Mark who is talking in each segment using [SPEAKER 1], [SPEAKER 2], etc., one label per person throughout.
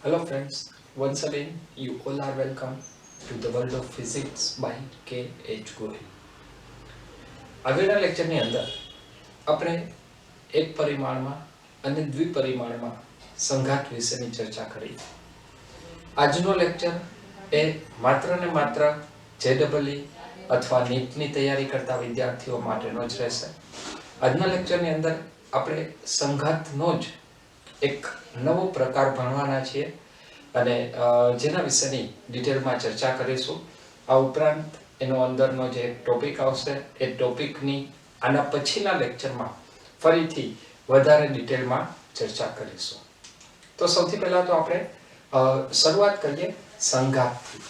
[SPEAKER 1] Hello friends, once again you all are welcome to the world of physics by K.H. Gohil. આગળના લેક્ચરની અંદર આપણે એક પરિમાણમાં અને દ્વિપરિમાણમાં સંઘાત વિશેની ચર્ચા કરી. આજનો લેક્ચર એ માત્ર ને માત્ર JEE અથવા નીટની તૈયારી કરતા વિદ્યાર્થીઓ માટેનો જ રહેશે. આજના લેક્ચરની અંદર આપણે સંઘાતનો જ એક નવો પ્રકાર ભણવાના છીએ અને જેના વિશેની ડિટેલમાં ચર્ચા કરીશું. આ ઉપરાંત એનો અંદરનો જે ટોપિક આવશે એ ટોપિકની આના પછીના લેક્ચરમાં ફરીથી વધારે ડિટેલમાં ચર્ચા કરીશું. તો સૌથી પહેલા તો આપણે શરૂઆત કરીએ સંઘાતથી.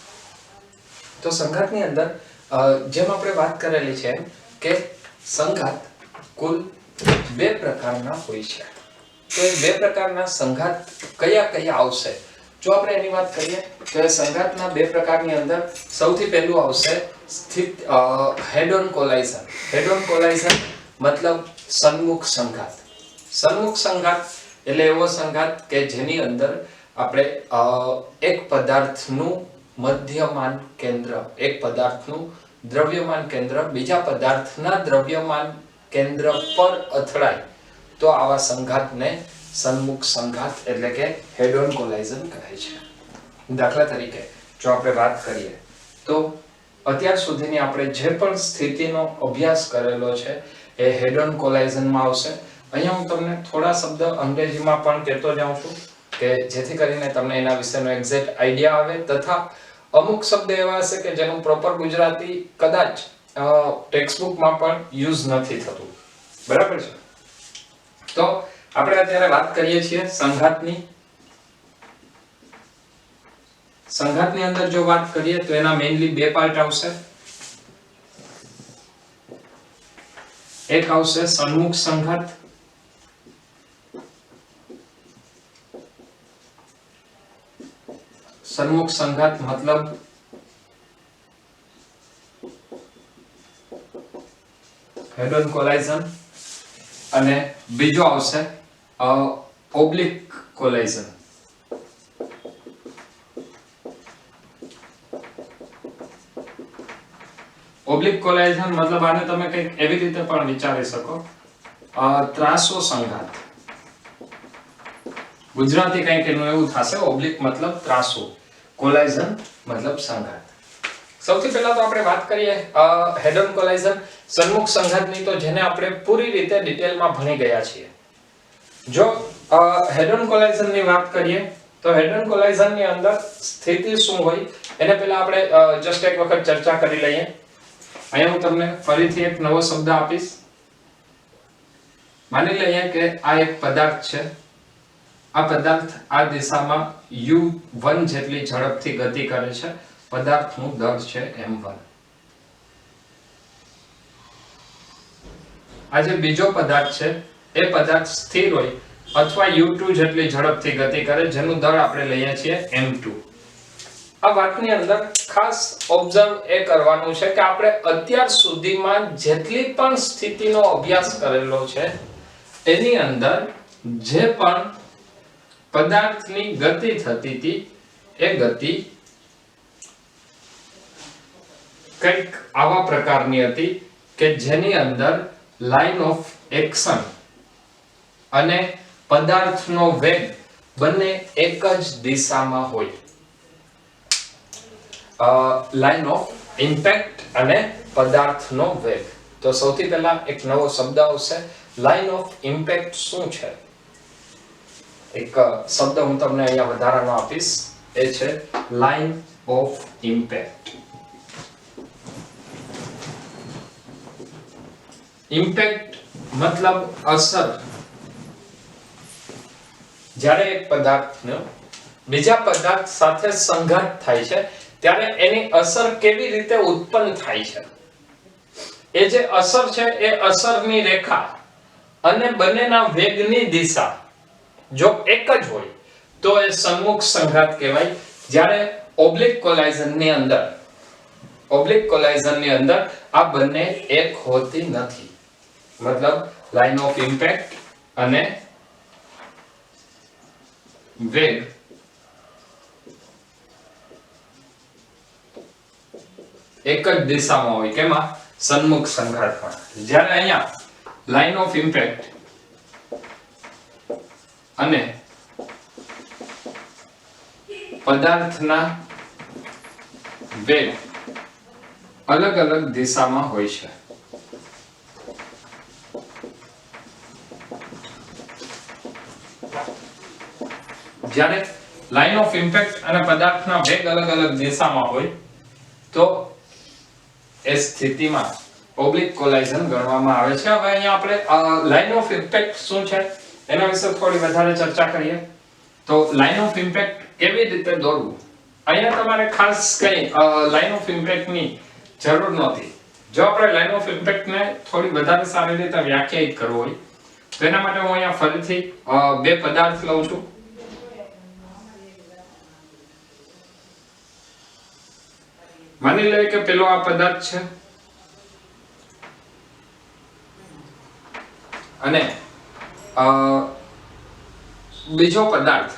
[SPEAKER 1] તો સંઘાતની અંદર જેમ આપણે વાત કરેલી છે કે સંઘાત કુલ બે પ્રકારના હોય છે. તો એ બે પ્રકારના સંઘાત કયા કયા આવશે? જો આપણે એની વાત કરીએ તો એ સંઘાતના બે પ્રકારની અંદર સૌથી પહેલું આવશે હેડ ઓન કોલાઇઝન. હેડ ઓન કોલાઇઝન મતલબ સન્મુખ સંઘાત. સન્મુખ સંઘાત એટલે એવો સંઘાત કે જેની અંદર આપણે એક પદાર્થનું મધ્યમાન કેન્દ્ર, એક પદાર્થનું દ્રવ્યમાન કેન્દ્ર બીજા પદાર્થના દ્રવ્યમાન કેન્દ્ર પર અથડાય તો આવા સંઘાતને સન્મુખ સંઘાત એટલે કે હેડ ઓન કોલાઇઝન કહે છે. દાખલા તરીકે જો આપણે વાત કરીએ તો અત્યાર સુધીની આપણે જે પણ સ્થિતિનો અભ્યાસ કરેલો છે એ હેડ ઓન કોલાઇઝનમાં આવશે. અહીંયા હું તમને થોડા શબ્દ અંગ્રેજીમાં પણ કહેતો જાઉં છું કે જેથી કરીને તમને એના વિશેનો એક્ઝેક્ટ આઈડિયા આવે, તથા અમુક શબ્દ એવા હશે કે જેનું પ્રોપર ગુજરાતી કદાચ ટેક્સ્ટબુકમાં પણ યુઝ નથી થતું. બરાબર છે? તો આપણે અત્યારે વાત કરીએ છીએ સંઘાતની. સંઘાતની અંદર જો વાત કરીએ તો એના મેઇનલી બે પાર્ટ આવશે. એક આવશે સન્મુખ સંઘાત સન્મુખ સંઘાત મતલબ હેડ ઓન કોલાઇઝન, અને બીજો આવશે ઓબ્લિક કોલાઇઝન. ઓબ્લિક કોલાઇઝન મતલબ આને તમે કંઈક એવી રીતે પણ વિચારી શકો, ત્રાસો સંઘાત. ગુજરાતી કંઈક એનું એવું થશે, ઓબ્લિક મતલબ ત્રાસો, કોલાઇઝન મતલબ સંઘાત. સૌથી પહેલા તો આપણે વાત કરીએ હેડ ઓન કોલાઇઝન સન્મુખ સંઘાતની, તો જેને આપણે પૂરી રીતે ડિટેલમાં ભણી ગયા છીએ. જો હેડ ઓન કોલાઇઝનની વાત કરીએ તો હેડ ઓન કોલાઇઝનની અંદર સ્થિતિ શું હોય એને પહેલા આપણે જસ્ટ એક વખત ચર્ચા કરી લઈએ. અહીંયા હું તમને ફરીથી એક નવો શબ્દ આપીશ. માની લઈએ કે આ એક પદાર્થ છે. આ પદાર્થ આ દિશામાં u1 જેટલી ઝડપથી ગતિ કરે છે. પદાર્થનું દળ છે m1. આ જે બીજો પદાર્થ છે એ પદાર્થ સ્થિર હોય અથવા u2 જેટલી ઝડપથી ગતિ કરે, જેનું દળ આપણે લઈએ છીએ m2. આ વાતની અંદર ખાસ ઓબ્ઝર્વ એ કરવાનું છે કે આપણે અત્યાર સુધીમાં જેટલી પણ સ્થિતિનો અભ્યાસ કરેલો છે એની અંદર જે પણ પદાર્થની ગતિ થતી હતી એ ગતિ કંઈક આવા પ્રકારની હતી કે જેની અંદર લાઇન ઓફ એક્શન અને પદાર્થનો વેગ બંને એક જ દિશામાં હોય. લાઇન ઓફ ઇમ્પેક્ટ અને પદાર્થનો વેગ. તો સૌથી પહેલા એક નવો શબ્દ આવશે, લાઇન ઓફ ઇમ્પેક્ટ શું છે? એક શબ્દ હું તમને અહીંયા વધારાનો આપીશ, એ છે લાઇન ઓફ ઇમ્પેક્ટ. ઇમ્પેક્ટ મતલબ અસર. જ્યારે એક પદાર્થનો બીજા પદાર્થ સાથે સંઘાત થાય છે ત્યારે એની અસર કેવી રીતે ઉત્પન્ન થાય છે, એ જે અસર છે એ અસરની રેખા અને બંનેના વેગની દિશા જો એક જ હોય તો એ સન્મુખ સંઘાત કહેવાય. જ્યારે ઓબ્લિક કોલાઇઝનની અંદર આ બંને એક હોતી નથી. મતલબ લાઇન ઓફ ઇમ્પેક્ટ અને વેગ એક જ દિશામાં હોય, કેમાં? સન્મુખ સંઘાતમાં. જ્યારે અહીંયા લાઇન ઓફ ઇમ્પેક્ટ અને પદાર્થના વેગ અલગ અલગ દિશામાં હોય છે. જ્યારે લાઇન ઓફ ઇમ્પેક્ટ અને પદાર્થના વેગ અલગ અલગ દિશામાં હોય તો એ સ્થિતિમાં ઓબ્લિક કોલાઇઝન ગણવામાં આવે છે. હવે અહીંયા આપણે લાઇન ઓફ ઇમ્પેક્ટ શું છે એના વિશે થોડી વધારે ચર્ચા કરીએ. તો લાઇન ઓફ ઇમ્પેક્ટ કેવી રીતે દોરવું, અહીંયા તમારે ખાસ કઈ લાઇન ઓફ ઇમ્પેક્ટની જરૂર નથી. જો આપણે લાઇન ઓફ ઇમ્પેક્ટને થોડી વધારે સારી રીતે વ્યાખ્યાયિત કરવું હોય તો એના માટે હું અહીંયા ફરીથી બે પદાર્થ લઉં છું. માની લઈએ કે પેલો આ પદાર્થ છે અને બીજો પદાર્થ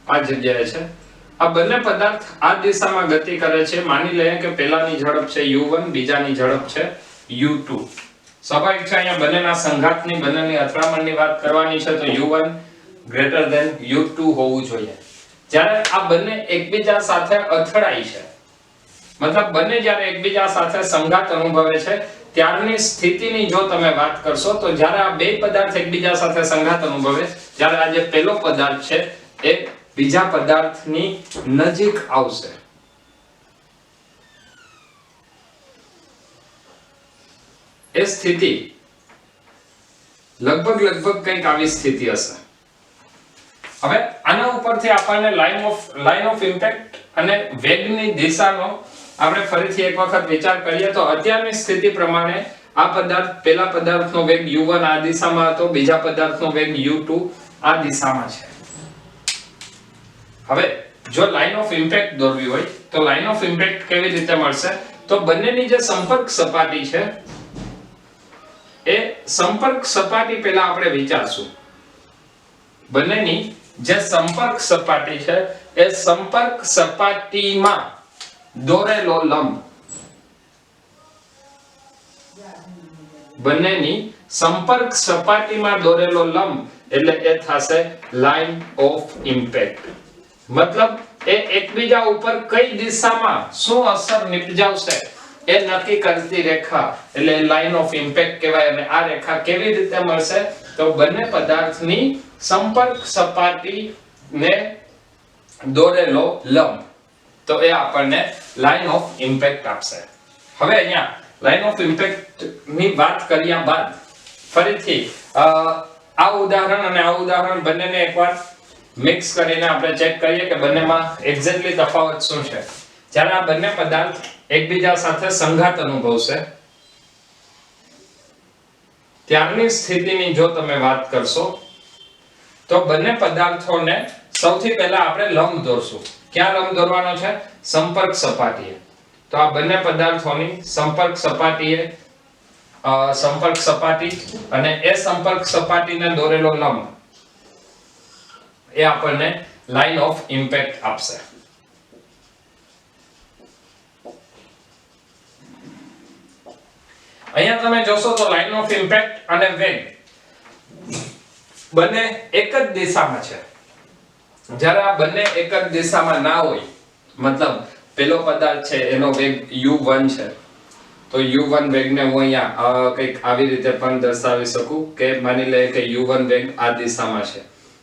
[SPEAKER 1] આ જગ્યાએ છે. આ બંને પદાર્થ આ દિશામાં ગતિ કરે છે. માની લઈએ કે પહેલાની ઝડપ છે u1, બીજાની ઝડપ છે u2. સ્વાભાવિક છે અહીંયા બંનેના સંઘાતની, બંનેની અથડામણની વાત કરવાની છે તો u1 ગ્રેટર ધેન u2 હોવું જોઈએ. જ્યારે આ બંને એકબીજા સાથે અથડાય છે, મતલબ બંને જ્યારે એકબીજા સાથે સંઘાત અનુભવે છે ત્યારની સ્થિતિની જો તમે વાત કરશો તો જ્યારે આ બે પદાર્થ એકબીજા સાથે સંઘાત અનુભવે, જ્યારે આ જે પહેલો પદાર્થ છે એ બીજા પદાર્થની નજીક આવશે, એ સ્થિતિ લગભગ કંઈક આવી સ્થિતિ હશે. હવે આના ઉપરથી આપણને લાઇન ઓફ ઇમ્પેક્ટ અને વેગની દિશાનો આપણે ફરીથી એક વખત વિચાર કરીએ તો અત્યારની સ્થિતિ પ્રમાણે આ પદાર્થ, પહેલા પદાર્થનો વેગ u1 આ દિશામાં હતો, બીજા પદાર્થનો વેગ u2 આ દિશામાં છે. હવે જો લાઇન ઓફ ઇમ્પેક્ટ દોરવી હોય તો લાઇન ઓફ ઇમ્પેક્ટ કેવી રીતે મળશે? તો બંનેની જે સંપર્ક સપાટી છે એ સંપર્ક સપાટી પહેલા આપણે વિચારશું. બંનેની જે સંપર્ક સપાટી છે એ સંપર્ક સપાટીમાં દોરેલો લંબ, બંનેની સંપર્ક સપાટીમાં દોરેલો લંબ એટલે એ થશે લાઇન ઓફ ઇમ્પેક્ટ. મતલબ એ એકબીજા ઉપર કઈ દિશામાં શું અસર નિપજાવશે એ નક્કી કરતી રેખા એટલે લાઇન ઓફ ઇમ્પેક્ટ કહેવાય. અને આ રેખા કેવી રીતે મળશે? તો બંને પદાર્થની સંપર્ક સપાટીને દોરેલો લંબ, તો એ આપણને લાઇન ઓફ ઇમ્પેક્ટ આપશે. હવે અહીંયા લાઇન ઓફ ઇમ્પેક્ટ ની વાત કર્યા બાદ ફરીથી આ ઉદાહરણ અને આ ઉદાહરણ બંનેને એકવાર મિક્સ કરીને આપણે ચેક કરીએ કે બંનેમાં એક્ઝેક્ટલી તફાવત શું છે. જ્યારે આ બંને પદાર્થ એકબીજા સાથે સંઘાત અનુભવશે ત્યારની સ્થિતિની જો તમે વાત કરશો તો બંને પદાર્થોને સૌથી પહેલા આપણે લંબ દોરશું. ક્યાં લંબ દોરવાનો છે? સંપર્ક સપાટીએ. તો આ બંને પદાર્થોની સંપર્ક સપાટી અને એ સંપર્ક સપાટીને દોરેલો લંબ એ આપણને લાઇન ઓફ ઇમ્પેક્ટ આપશે. અહીંયા તમે જોશો તો લાઇન ઓફ ઇમ્પેક્ટ અને વેગ બંને એક જ દિશામાં છે. જ્યારે આ બંને એક જ દિશામાં ના હોય, મતલબ પેલો પદાર્થ છે એનો વેગ u1 છે તો u1 વેગને હું અહીંયા કંઈક આવી રીતે પણ દર્શાવી શકું કે માની લે કે u1 વેગ આ દિશામાં છે.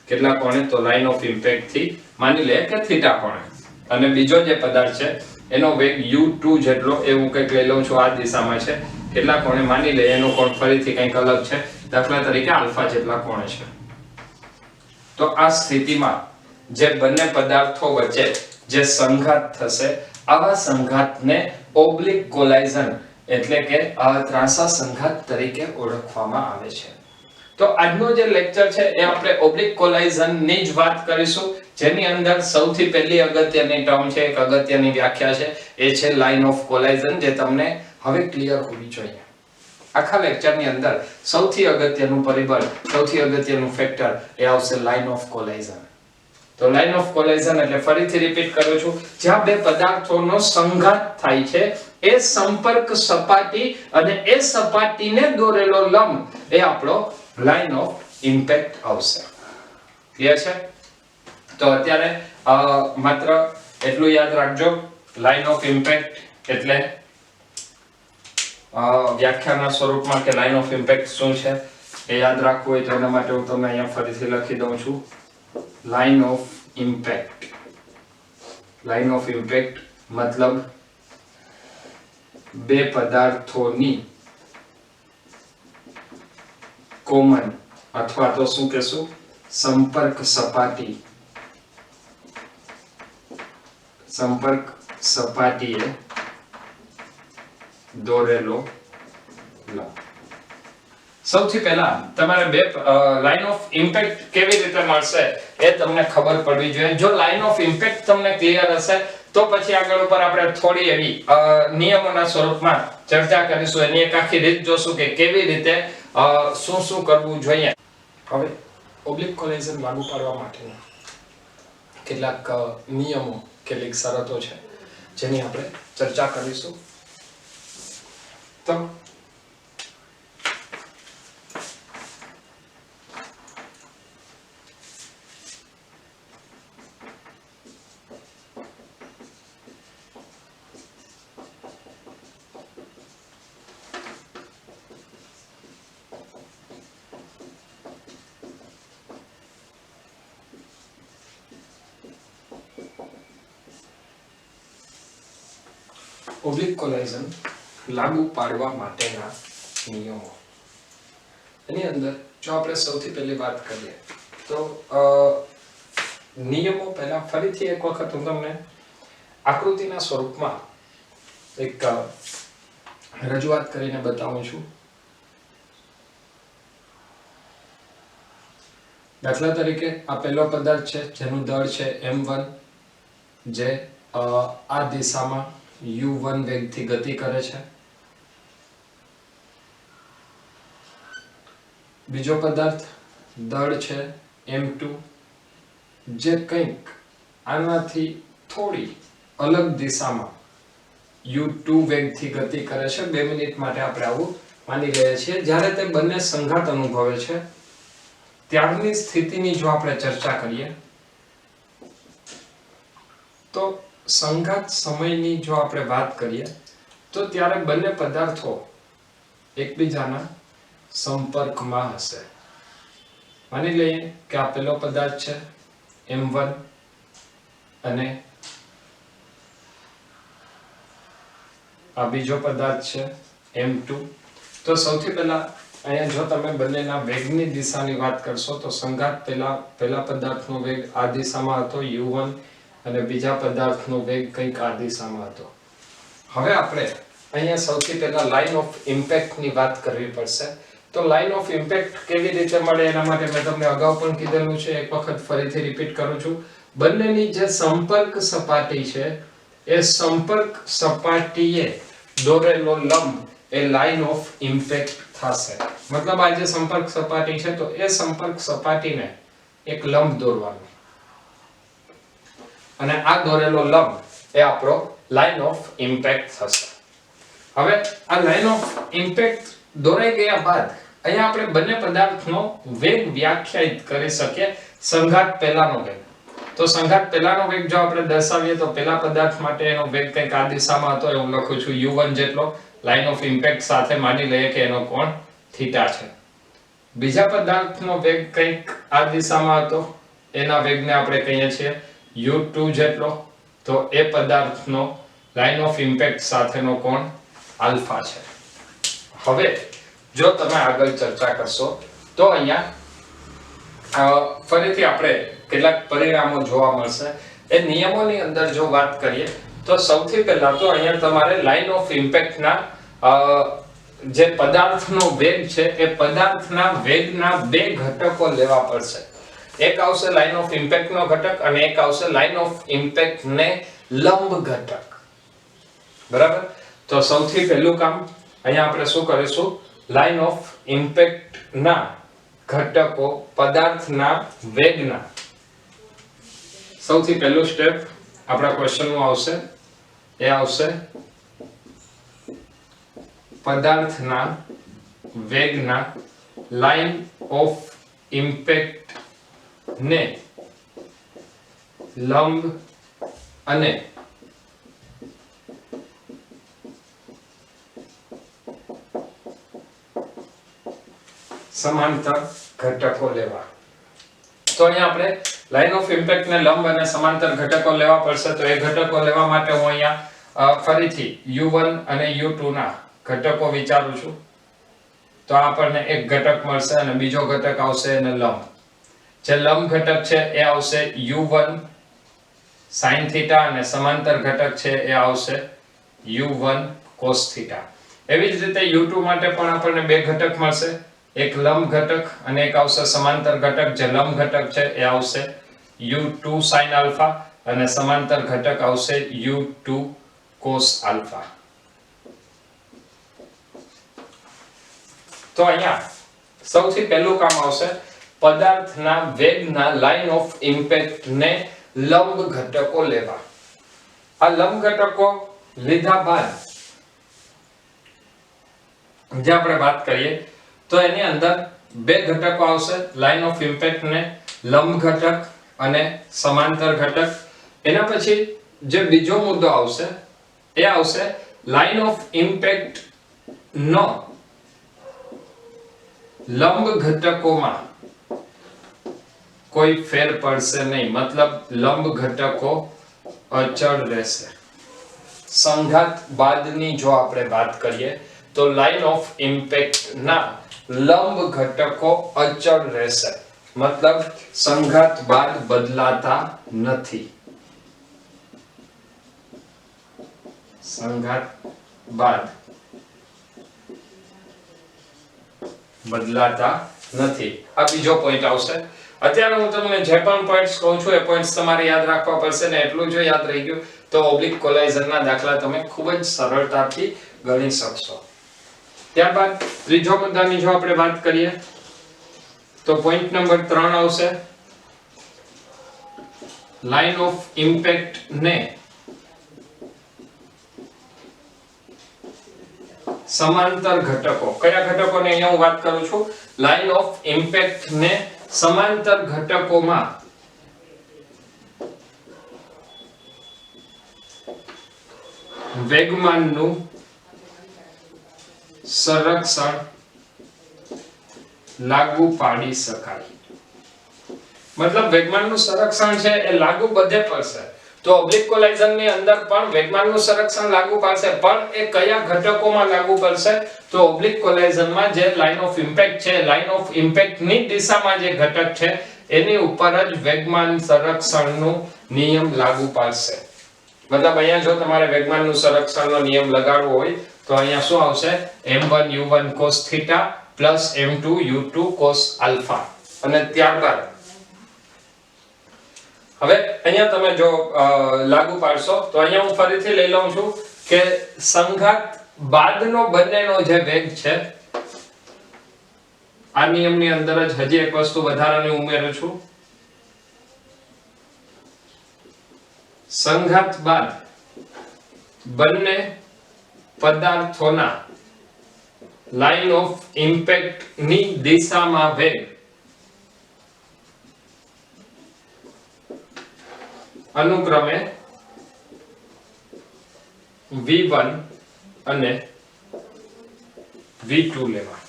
[SPEAKER 1] કેટલા કોણે? તો લાઇન ઓફ ઇમ્પેક્ટ થી માની લે કે થીટા કોણે. અને બીજો જે પદાર્થ છે એનો વેગ u2 જેટલો એ હું કંઈક લઈ લઉં છું આ દિશામાં છે. કેટલા કોણે? માની લે એનો કોણ ફરીથી કંઈક અલગ છે, દાખલા તરીકે આલ્ફા જેટલા કોણે છે. તો આ સ્થિતિમાં જે બંને પદાર્થો વચ્ચે જે સંઘાત થશે, આવા સંઘાતને ઓબ્લિક કોલાઇઝન એટલે કે ત્રાંસા સંઘાત તરીકે ઓળખવામાં આવે છે. તો આજનો જે લેક્ચર છે એ આપણે ઓબ્લિક કોલાઇઝન ની જ વાત કરીશું, જેની અંદર સૌથી પહેલી અગત્યની ટર્મ છે, એક અગત્યની વ્યાખ્યા છે, એ છે લાઇન ઓફ કોલાઇઝન, જે તમને હવે ક્લિયર હોવી જોઈએ. આખા લેક્ચરની અંદર સૌથી અગત્યનું પરિબળ, સૌથી અગત્યનું ફેક્ટર એ આવશે લાઇન ઓફ કોલાઇઝન. તો લાઇન ઓફ કોલાઇઝન એટલે ફરીથી રિપીટ કરું છું, જ્યાં બે પદાર્થોનો સંઘાત થાય છે એ સંપર્ક સપાટી અને એ સપાટીને દોરેલો લંબ એ આપણો લાઇન ઓફ ઇમ્પેક્ટ આવશે. ક્લિયર છે? તો અત્યારે માત્ર એટલું યાદ રાખજો, લાઇન ઓફ ઇમ્પેક્ટ એટલે વ્યાખ્યાના સ્વરૂપમાં કે લાઇન ઓફ ઇમ્પેક્ટ શું છે એ યાદ રાખવું હોય તો એના માટે હું તમને અહીંયા ફરીથી લખી દઉં છું. Line of impact, line of impact મતલબ બે પદાર્થોની કોમન અથવા તો શું કહેશું, સંપર્ક સપાટી, સંપર્ક સપાટીએ દોરેલો લંબ. સૌથી પહેલા તમારે બે લાઇન ઓફ ઇમ્પેક્ટ કેવી રીતે મળશે એ તમને ખબર પડવી જોઈએ. જો લાઇન ઓફ ઇમ્પેક્ટ તમને ક્લિયર હશે તો પછી આગળ ઉપર આપણે થોડી એવી નિયમોના સ્વરૂપમાં ચર્ચા કરીશું. એની એક આખી રીત જોશું કે કેવી રીતે શું શું કરવું જોઈએ. હવે ઓબ્લિક કોલાઇઝન લાગુ પાડવા માટેના કેટલાક નિયમો, કેટલીક શરતો છે જેની આપણે ચર્ચા કરીશું. તો ઓબ્લિક કોલાઇઝન લાગુ પાડવા માટેના નિયમો. એની અંદર જો આપણે સૌથી પહેલી વાત કરીએ તો નિયમો પહેલા ફરીથી એક વખત હું તમને આકૃતિના સ્વરૂપમાં એક રજૂઆત કરીને બતાવું છું. દાખલા તરીકે આ પહેલો પદાર્થ છે જેનું દળ છે m1, જે આ દિશામાં u1 વેગથી ગતિ કરે છે. બીજો પદાર્થ દળ છે m2, જે કંઈક આનાથી થોડી અલગ દિશામાં u2 વેગથી ગતિ કરે છે. 2 મિનિટ માટે આપણે આવું માની લઈએ છીએ. જ્યારે તે બંને સંઘાત અનુભવે છે ત્યારની સ્થિતિની જો આપણે ચર્ચા કરીએ તો સંઘાત સમયની જો આપણે વાત કરીએ તો ત્યારે બંને પદાર્થો એકબીજાના સંપર્કમાં હશે. માની લઈએ કે આ પહેલો પદાર્થ છે m1 અને આ બીજો પદાર્થ છે m2. તો સૌથી પહેલા અહીંયા જો તમે બંનેના વેગની દિશાની વાત કરશો તો સંઘાત પહેલા પદાર્થનો વેગ આ દિશામાં હતો u1 અને બીજા પદાર્થનો વેગ કંઈક આ દિશામાં હતો. હવે આપણે અહીંયા સૌથી પહેલા લાઇન ઓફ ઇમ્પેક્ટની વાત કરવી પડશે. તો લાઇન ઓફ ઇમ્પેક્ટ કેવી રીતે મળે એના માટે મેં તમને અગાઉ પણ કીધેલું છે, એક વખત ફરીથી રિપીટ કરું છું. બંનેની જે સંપર્ક સપાટી છે એ સંપર્ક સપાટીએ દોરેલો લંબ એ લાઇન ઓફ ઇમ્પેક્ટ થશે. મતલબ આ જે સંપર્ક સપાટી છે તો એ સંપર્ક સપાટીને એક લંબ દોરવાનો અને આ દોરેલો લંબ એ આપણો લાઇન ઓફ ઇમ્પેક્ટ થશે. હવે આ લાઇન ઓફ ઇમ્પેક્ટ દોરાઈ ગયા બાદ અહીંયા આપણે બંને પદાર્થનો વેગ વ્યાખ્યાયિત કરી શકીએ. સંઘાત પહેલાનો વેગ, તો સંઘાત પહેલાનો વેગ જો આપણે દર્શાવીએ તો પહેલા પદાર્થ માટે એનો વેગ કંઈક આ દિશામાં હતો, હું લખું છું u1 જેટલો. લાઇન ઓફ ઇમ્પેક્ટ સાથે માની લઈએ કે એનો કોણ થીટા છે. બીજા પદાર્થનો વેગ કંઈક આ દિશામાં હતો, એના વેગને આપણે કહીએ છીએ u2 જેટલો. તો એ પદાર્થનો લાઇન ઓફ ઇમ્પેક્ટ સાથેનો કોણ આલ્ફા છે. હવે જો તમે આગળ ચર્ચા કરશો તો અહીંયા ફરીથી આપણે કેટલાક પરિણામો જોવા મળશે. એ નિયમોની અંદર જો વાત કરીએ તો સૌથી પહેલા તો અહીંયા તમારે લાઇન ઓફ ઇમ્પેક્ટના જે પદાર્થનો વેગ છે એ પદાર્થના વેગના બે ઘટકો લેવા પડશે. એક આવશે લાઇન ઓફ ઇમ્પેક્ટનો ઘટક અને એક આવશે લાઇન ઓફ ઇમ્પેક્ટને લંબ ઘટક. બરાબર? તો સૌથી પહેલું કામ અહીંયા આપણે શું કરીશું, લાઇન ઓફ ઇમ્પેક્ટ ના ઘટકો પદાર્થના વેગના સૌથી પહેલું સ્ટેપ આપણા ક્વેશ્ચન નું આવશે એ આવશે પદાર્થના વેગના લાઇન ઓફ ઇમ્પેક્ટ ને લંબ અને સમાંતર ઘટકો લેવા. તો અહીંયા આપણે લાઇન ઓફ ઇમ્પેક્ટ ને લંબ અને સમાંતર ઘટકો લેવા પડશે. તો એ ઘટકો લેવા માટે હું અહીંયા ફરીથી u1 અને u2 ના ઘટકો વિચારું છું. તો આપણને એક ઘટક મળશે અને બીજો ઘટક આવશે અને લંબ. જે લંબ ઘટક છે એ આવશે u1 sin θ અને સમાંતર ઘટક છે એ આવશે u1 cos θ. એવી જ રીતે u2 માટે પણ આપણને બે ઘટક મળશે, એક લંબ ઘટક અને એક આવશે સમાંતર ઘટક. જે લંબ ઘટક છે એ આવશે u2 sin α અને સમાંતર ઘટક આવશે u2 cos α. તો અહીંયા સૌથી પહેલું કામ આવશે પદાર્થના વેગના લાઇન ઓફ ઇમ્પેક્ટ ને લંબ ઘટકો લેવા. આ લંબ ઘટકો લીધા બાદ જે આપણે વાત કરીએ તો એની અંદર બે ઘટકો આવશે, લાઇન ઓફ ઇમ્પેક્ટ ને લંબ ઘટક અને સમાંતર ઘટક. એના પછી જે બીજો મુદ્દો આવશે એ આવશે લાઇન ઓફ ઇમ્પેક્ટ નો લંબ ઘટકોમાં કોઈ ફેર પડશે નહીં, મતલબ લંબ ઘટકો અચળ રહેશે. સંઘાત બાદની જો આપણે વાત કરીએ તો લાઇન ઓફ ઇમ્પેક્ટ ના લંબ ઘટકો અચળ રહેશે, મતલબ સંઘાત બાદ બદલાતા નથી. સંઘાત બાદ બદલાતા નથી. આ બીજો પોઈન્ટ આવશે. અત્યારે હું તમને જે પણ પોઈન્ટ્સ કહું છું એ પોઈન્ટ્સ તમારે યાદ રાખવા પડશે ને એટલું જો યાદ રહી ગયું તો ઓબ્લિક કોલાઇઝરના દાખલા તમે ખૂબ જ સરળતાથી ગણી શકશો. ત્યારબાદ ત્રીજો મુદ્દાની જો આપણે વાત કરીએ તો પોઈન્ટ નંબર 3 આવશે લાઇન ઓફ ઇમ્પેક્ટ ને સમાંતર ઘટકો. કયા ઘટકોને અહીંયા હું વાત કરું છું? લાઇન ઓફ ઇમ્પેક્ટ ને સમાંતર ઘટકોમાં વેગમાનનું સંરક્ષણ લાગુ પાડી શકાય. મતલબ વેગમાનનું સંરક્ષણ છે એ લાગુ બધે પડશે. તો ઓબ્લિક કોલાઇઝનની અંદર પણ વેગમાનનું સંરક્ષણ લાગુ પડશે, પણ એ કયા ઘટકોમાં લાગુ પડશે? તો ઓબ્લિક કોલાઇઝનમાં જે લાઇન ઓફ ઇમ્પેક્ટ છે, લાઇન ઓફ ઇમ્પેક્ટની દિશામાં જે ઘટક છે એની ઉપર જ વેગમાન સંરક્ષણનો નિયમ લાગુ પડશે. મતલબ અહીંયા જો તમારે વેગમાનનું સંરક્ષણનો નિયમ લગાડવો હોય તો અહીંયા શું આવશે? m1 u1 cos θ m2 u2 cos α. અને ત્યારબાદ હવે અહીંયા તમે જો લાગુ પાડશો તો અહીંયા હું ફરીથી લઈ લઉં છું કે સંઘાત બાદનો બંનેનો જે વેગ છે, આ નિયમની અંદર જ હજી એક વસ્તુ વધારાની ઉમેરું છું. સંઘાત બાદ બંને પદાર્થોના લાઇન ઓફ ઇમ્પેક્ટ ની દિશામાં વેગ અનુક્રમે v1 અને v2 લેવા.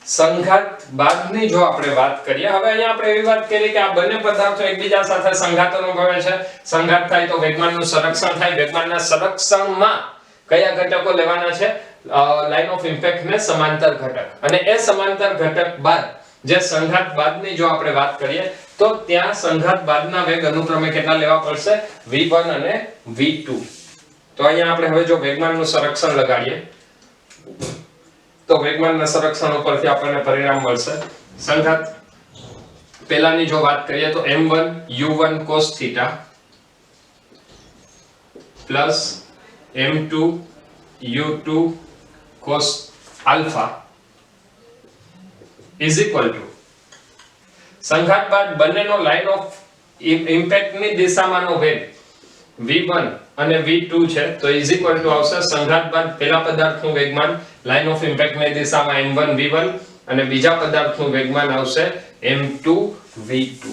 [SPEAKER 1] સંઘાત બાદની જો આપણે વાત કરીએ, હવે અહીંયા આપણે એવી વાત કરી કે આ બંને પદાર્થો એકબીજા સાથે સંઘાત અનુભવે છે. સંઘાત થાય તો વેગમાનનું સંરક્ષણ થાય. વેગમાનના સંરક્ષણમાં કયા ઘટકો લેવાના છે? લાઇન ઓફ ઇમ્પેક્ટ ને સમાંતર ઘટક. અને એ સમાંતર ઘટક બાદ જે સંઘાત બાદની જો આપણે વાત કરીએ તો ત્યાં સંઘાત બાદના વેગ અનુક્રમે કેટલા લેવા પડશે? v1 અને v2. તો અહીંયા આપણે હવે જો વેગમાનનું સંરક્ષણ લગાડીએ તો વેગમાનના સંરક્ષણ ઉપરથી આપણને પરિણામ મળશે. સંઘાત પહેલાની જો વાત કરીએ તો m1 u1 cos θ m2 u2 cos alpha is equal to સંઘાત બાદ બંનેનો લાઈન ઓફ ઇમ્પેક્ટ ની દિશામાંનો વેગ v1 અને v2 છે તો ઇઝ ઇક્વલ ટુ આવશે સંઘાત બાદ પહેલા પદાર્થનું વેગમાન લાઈન ઓફ ઇમ્પેક્ટ ની દિશામાં m1 v1 અને બીજા પદાર્થનું વેગમાન આવશે m2 v2.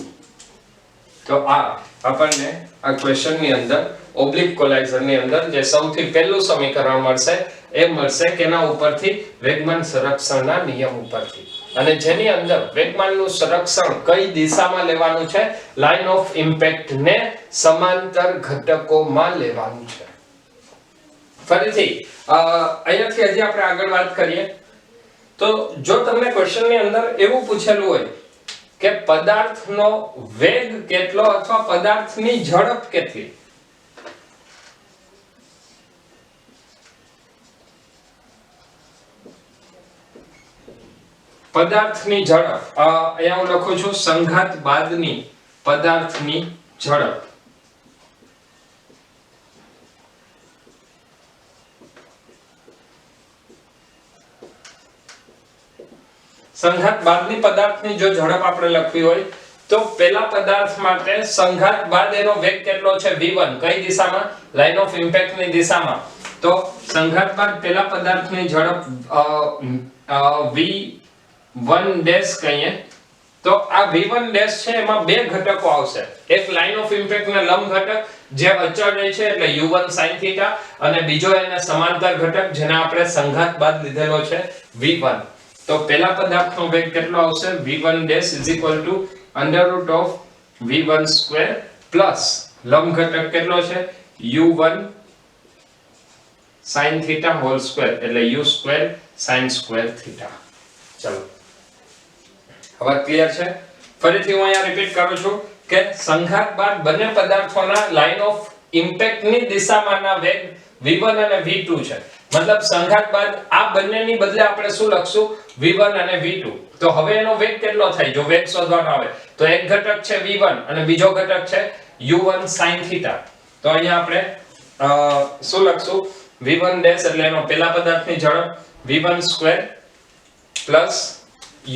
[SPEAKER 1] તો આ આપણને આ ક્વેશ્ચન ની અંદર ઓબ્લિક કોલાઇઝર ની અંદર જે સૌથી પહેલું સમીકરણ મળશે એ મળશે કેના ઉપરથી વેગમાન સંરક્ષણના નિયમ ઉપરથી અને જેની અંદર વેગમાનનું સંરક્ષણ કઈ દિશામાં લેવાનું છે લાઈન ઓફ ઇમ્પેક્ટ ને સમાંતર ઘટકોમાં લેવાનું છે. ફરીથી અહીંયાથી હજી આપણે આગળ વાત કરીએ તો જો તમને ક્વેશ્ચન ની અંદર એવું પૂછેલું હોય કે પદાર્થનો વેગ કેટલો અથવા પદાર્થની ઝડપ કેટલી પદાર્થની ઝડપ અહીંયા હું લખું છું સંઘાત બાદની પદાર્થની ઝડપ સંઘાત બાદની પદાર્થની જો ઝડપ આપણે લખવી હોય તો પહેલા પદાર્થ માટે સંઘાત બાદ એનો વેગ કેટલો છે v1 કઈ દિશામાં લાઈન ઓફ ઇમ્પેક્ટ ની દિશામાં તો સંઘાત બાદ પહેલા પદાર્થની ઝડપ v1 ડેશ કહીએ તો આ v1 ડેશ છે એમાં બે ઘટકો આવશે એક લાઈન ઓફ ઇમ્પેક્ટ ના લંબ ઘટક જે અચળ રહે છે એટલે u1 sin θ અને બીજો એને સમાંતર ઘટક જેને આપણે સંઘાત બાદ લીધેલો છે v1 તો પહેલા પદાર્થનો વેગ કેટલો આવશે v1 dash √ of v1 square plus લંબ ઘટક કેટલો છે u1 sin θ હોલ સ્ક્વેર એટલે u સ્ક્વેર sin સ્ક્વેર θ. ચલો હવે ક્લિયર છે. ફરીથી હું અહીંયા રિપીટ કરું છું કે સંઘાત બાદ બંને પદાર્થોના લાઈન ઓફ ઇમ્પેક્ટ ની દિશામાંના વેગ v1 અને v2 છે મતલબ સંઘાત બાદ આ બંનેની બદલે આપણે શું લખશું v1 અને v2 તો હવે એનો વેગ કેટલો થાય જો વેગ શોધવાનો આવે તો એક ઘટક છે v1 અને બીજો ઘટક છે u1 sin θ તો અહીંયા આપણે શું લખશું v1 ડેશ એટલે એનો પહેલા પદાર્થની ઝડપ v1 square plus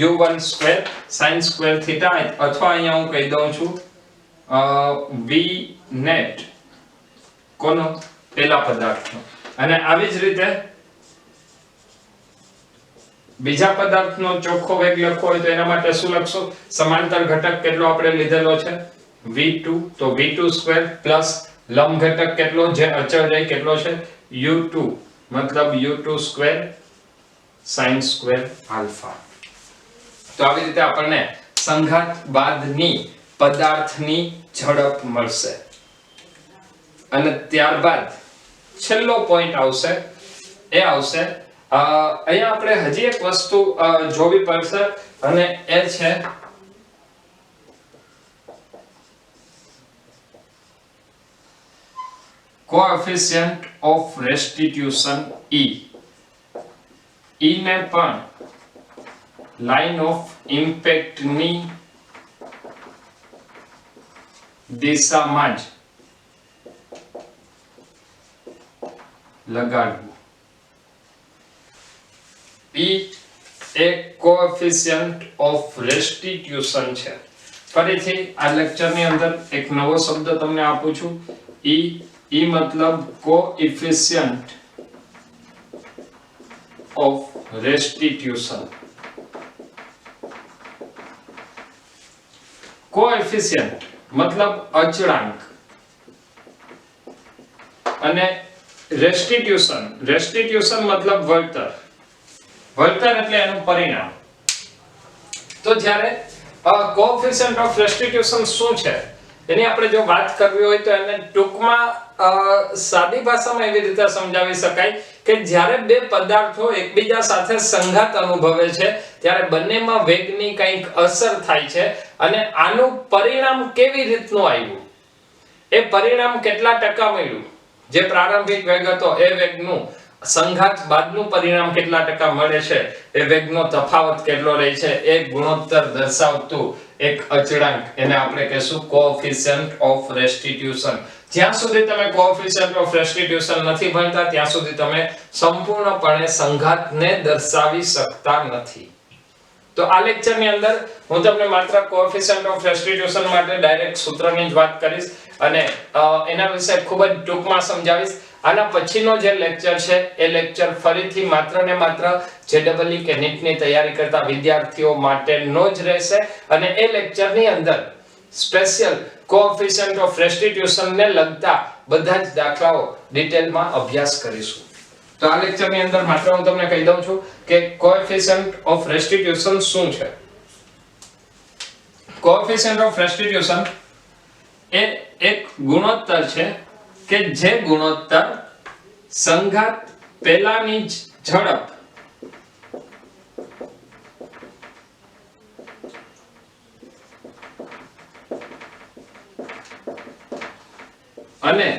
[SPEAKER 1] u1 square sin square θ અથવા અહીંયા હું કહી દઉં છું v નેટ કોનો પહેલા પદાર્થનો અને આવી જ રીતે બીજા પદાર્થનો ચોખ્ખો વેગ લખવો હોય તો એના માટે શું લખશો સમાંતર ઘટક કેટલો આપણે લીધેલો છે v2 તો v2 સ્ક્વેર પ્લસ લંબ ઘટક કેટલો જે અચળ રહે કેટલો છે u2 મતલબ u2 square sin square alpha. તો આવી રીતે આપણને સંઘાત બાદની પદાર્થની ઝડપ મળશે અને ત્યારબાદ છેલ્લો પોઈન્ટ આવશે એ આવશે અહીંયા આપણે હજી એક વસ્તુ જોવી પડશે અને એ છે કોએફિશિયન્ટ ઓફ રેસ્ટિટ્યુશન E ને પણ લાઈન ઓફ ઇમ્પેક્ટ ની દિશામાં જ લગાડવું. E એક કોએફિશિયન્ટ ઓફ રેસ્ટિટ્યુશન છે. ફરીથી આ લેક્ચરની અંદર એક નવો શબ્દ તમને આપું છું E મતલબ કોએફિશિયન્ટ ઓફ રેસ્ટિટ્યુશન. કોએફિશિયન્ટ મતલબ અચળાંક અને રેસ્ટિટ્યુશન મતલબ વળતર એટલે એનું પરિણામ. તો જ્યારે કોએફિશિયન્ટ ઓફ રેસ્ટિટ્યુશન શું છે એની આપણે જો વાત કરવી હોય તો એને ટૂંકમાં સાદી ભાષામાં એવી રીતે સમજાવી શકાય કે જ્યારે બે પદાર્થો એકબીજા સાથે સંઘાત અનુભવે છે ત્યારે બંનેમાં વેગની કંઈક અસર થાય છે અને આનું પરિણામ કેવી રીતનું આવ્યું એ પરિણામ કેટલા ટકા મળ્યું જે પ્રારંભિક વેગ હતો એ વેગનું સંઘાત બાદનું પરિણામ કેટલા ટકા મળે છે એ વેગનો તફાવત કેટલો રહે છે એ ગુણોત્તર દર્શાવતું એક અચળાંક એને આપણે કહીશું કોએફિશિયન્ટ ઓફ રેસ્ટિટ્યુશન. જ્યાં સુધી તમે કોએફિશિયન્ટ ઓફ રેસ્ટિટ્યુશન નથી ભણતા ત્યાં સુધી તમે સંપૂર્ણપણે સંઘાતને દર્શાવી શકતા નથી. તો આ લેક્ચરની અંદર હું તમને માત્ર કોએફિશિયન્ટ ઓફ રેસ્ટિટ્યુશન માટે ડાયરેક્ટ સૂત્રની જ વાત કરીશ અને એના વિશે ખૂબ જ ટૂંકમાં સમજાવીશ. આના પછીનો જે લેક્ચર છે એ લેક્ચર ફરીથી માત્ર ને માત્ર જેડબલઈ કે નીટની તૈયારી કરતા વિદ્યાર્થીઓ માટેનો જ રહેશે અને એ લેક્ચરની અંદર સ્પેશિયલ કોએફિશિયન્ટ ઓફ રેસ્ટિટ્યુશન ને લગતા બધા જ દાખલાઓ ડિટેલમાં અભ્યાસ કરીશું. તો આ લેક્ચરની અંદર માત્ર હું તમને કહી દઉં છું કે કોએફિશિયન્ટ ઓફ રેસ્ટિટ્યુશન શું છે. કોએફિશિયન્ટ ઓફ રેસ્ટિટ્યુશન એ એક ગુણોત્તર છે કે જે ગુણોત્તર સંઘાત પહેલાની જ ઝડપ અને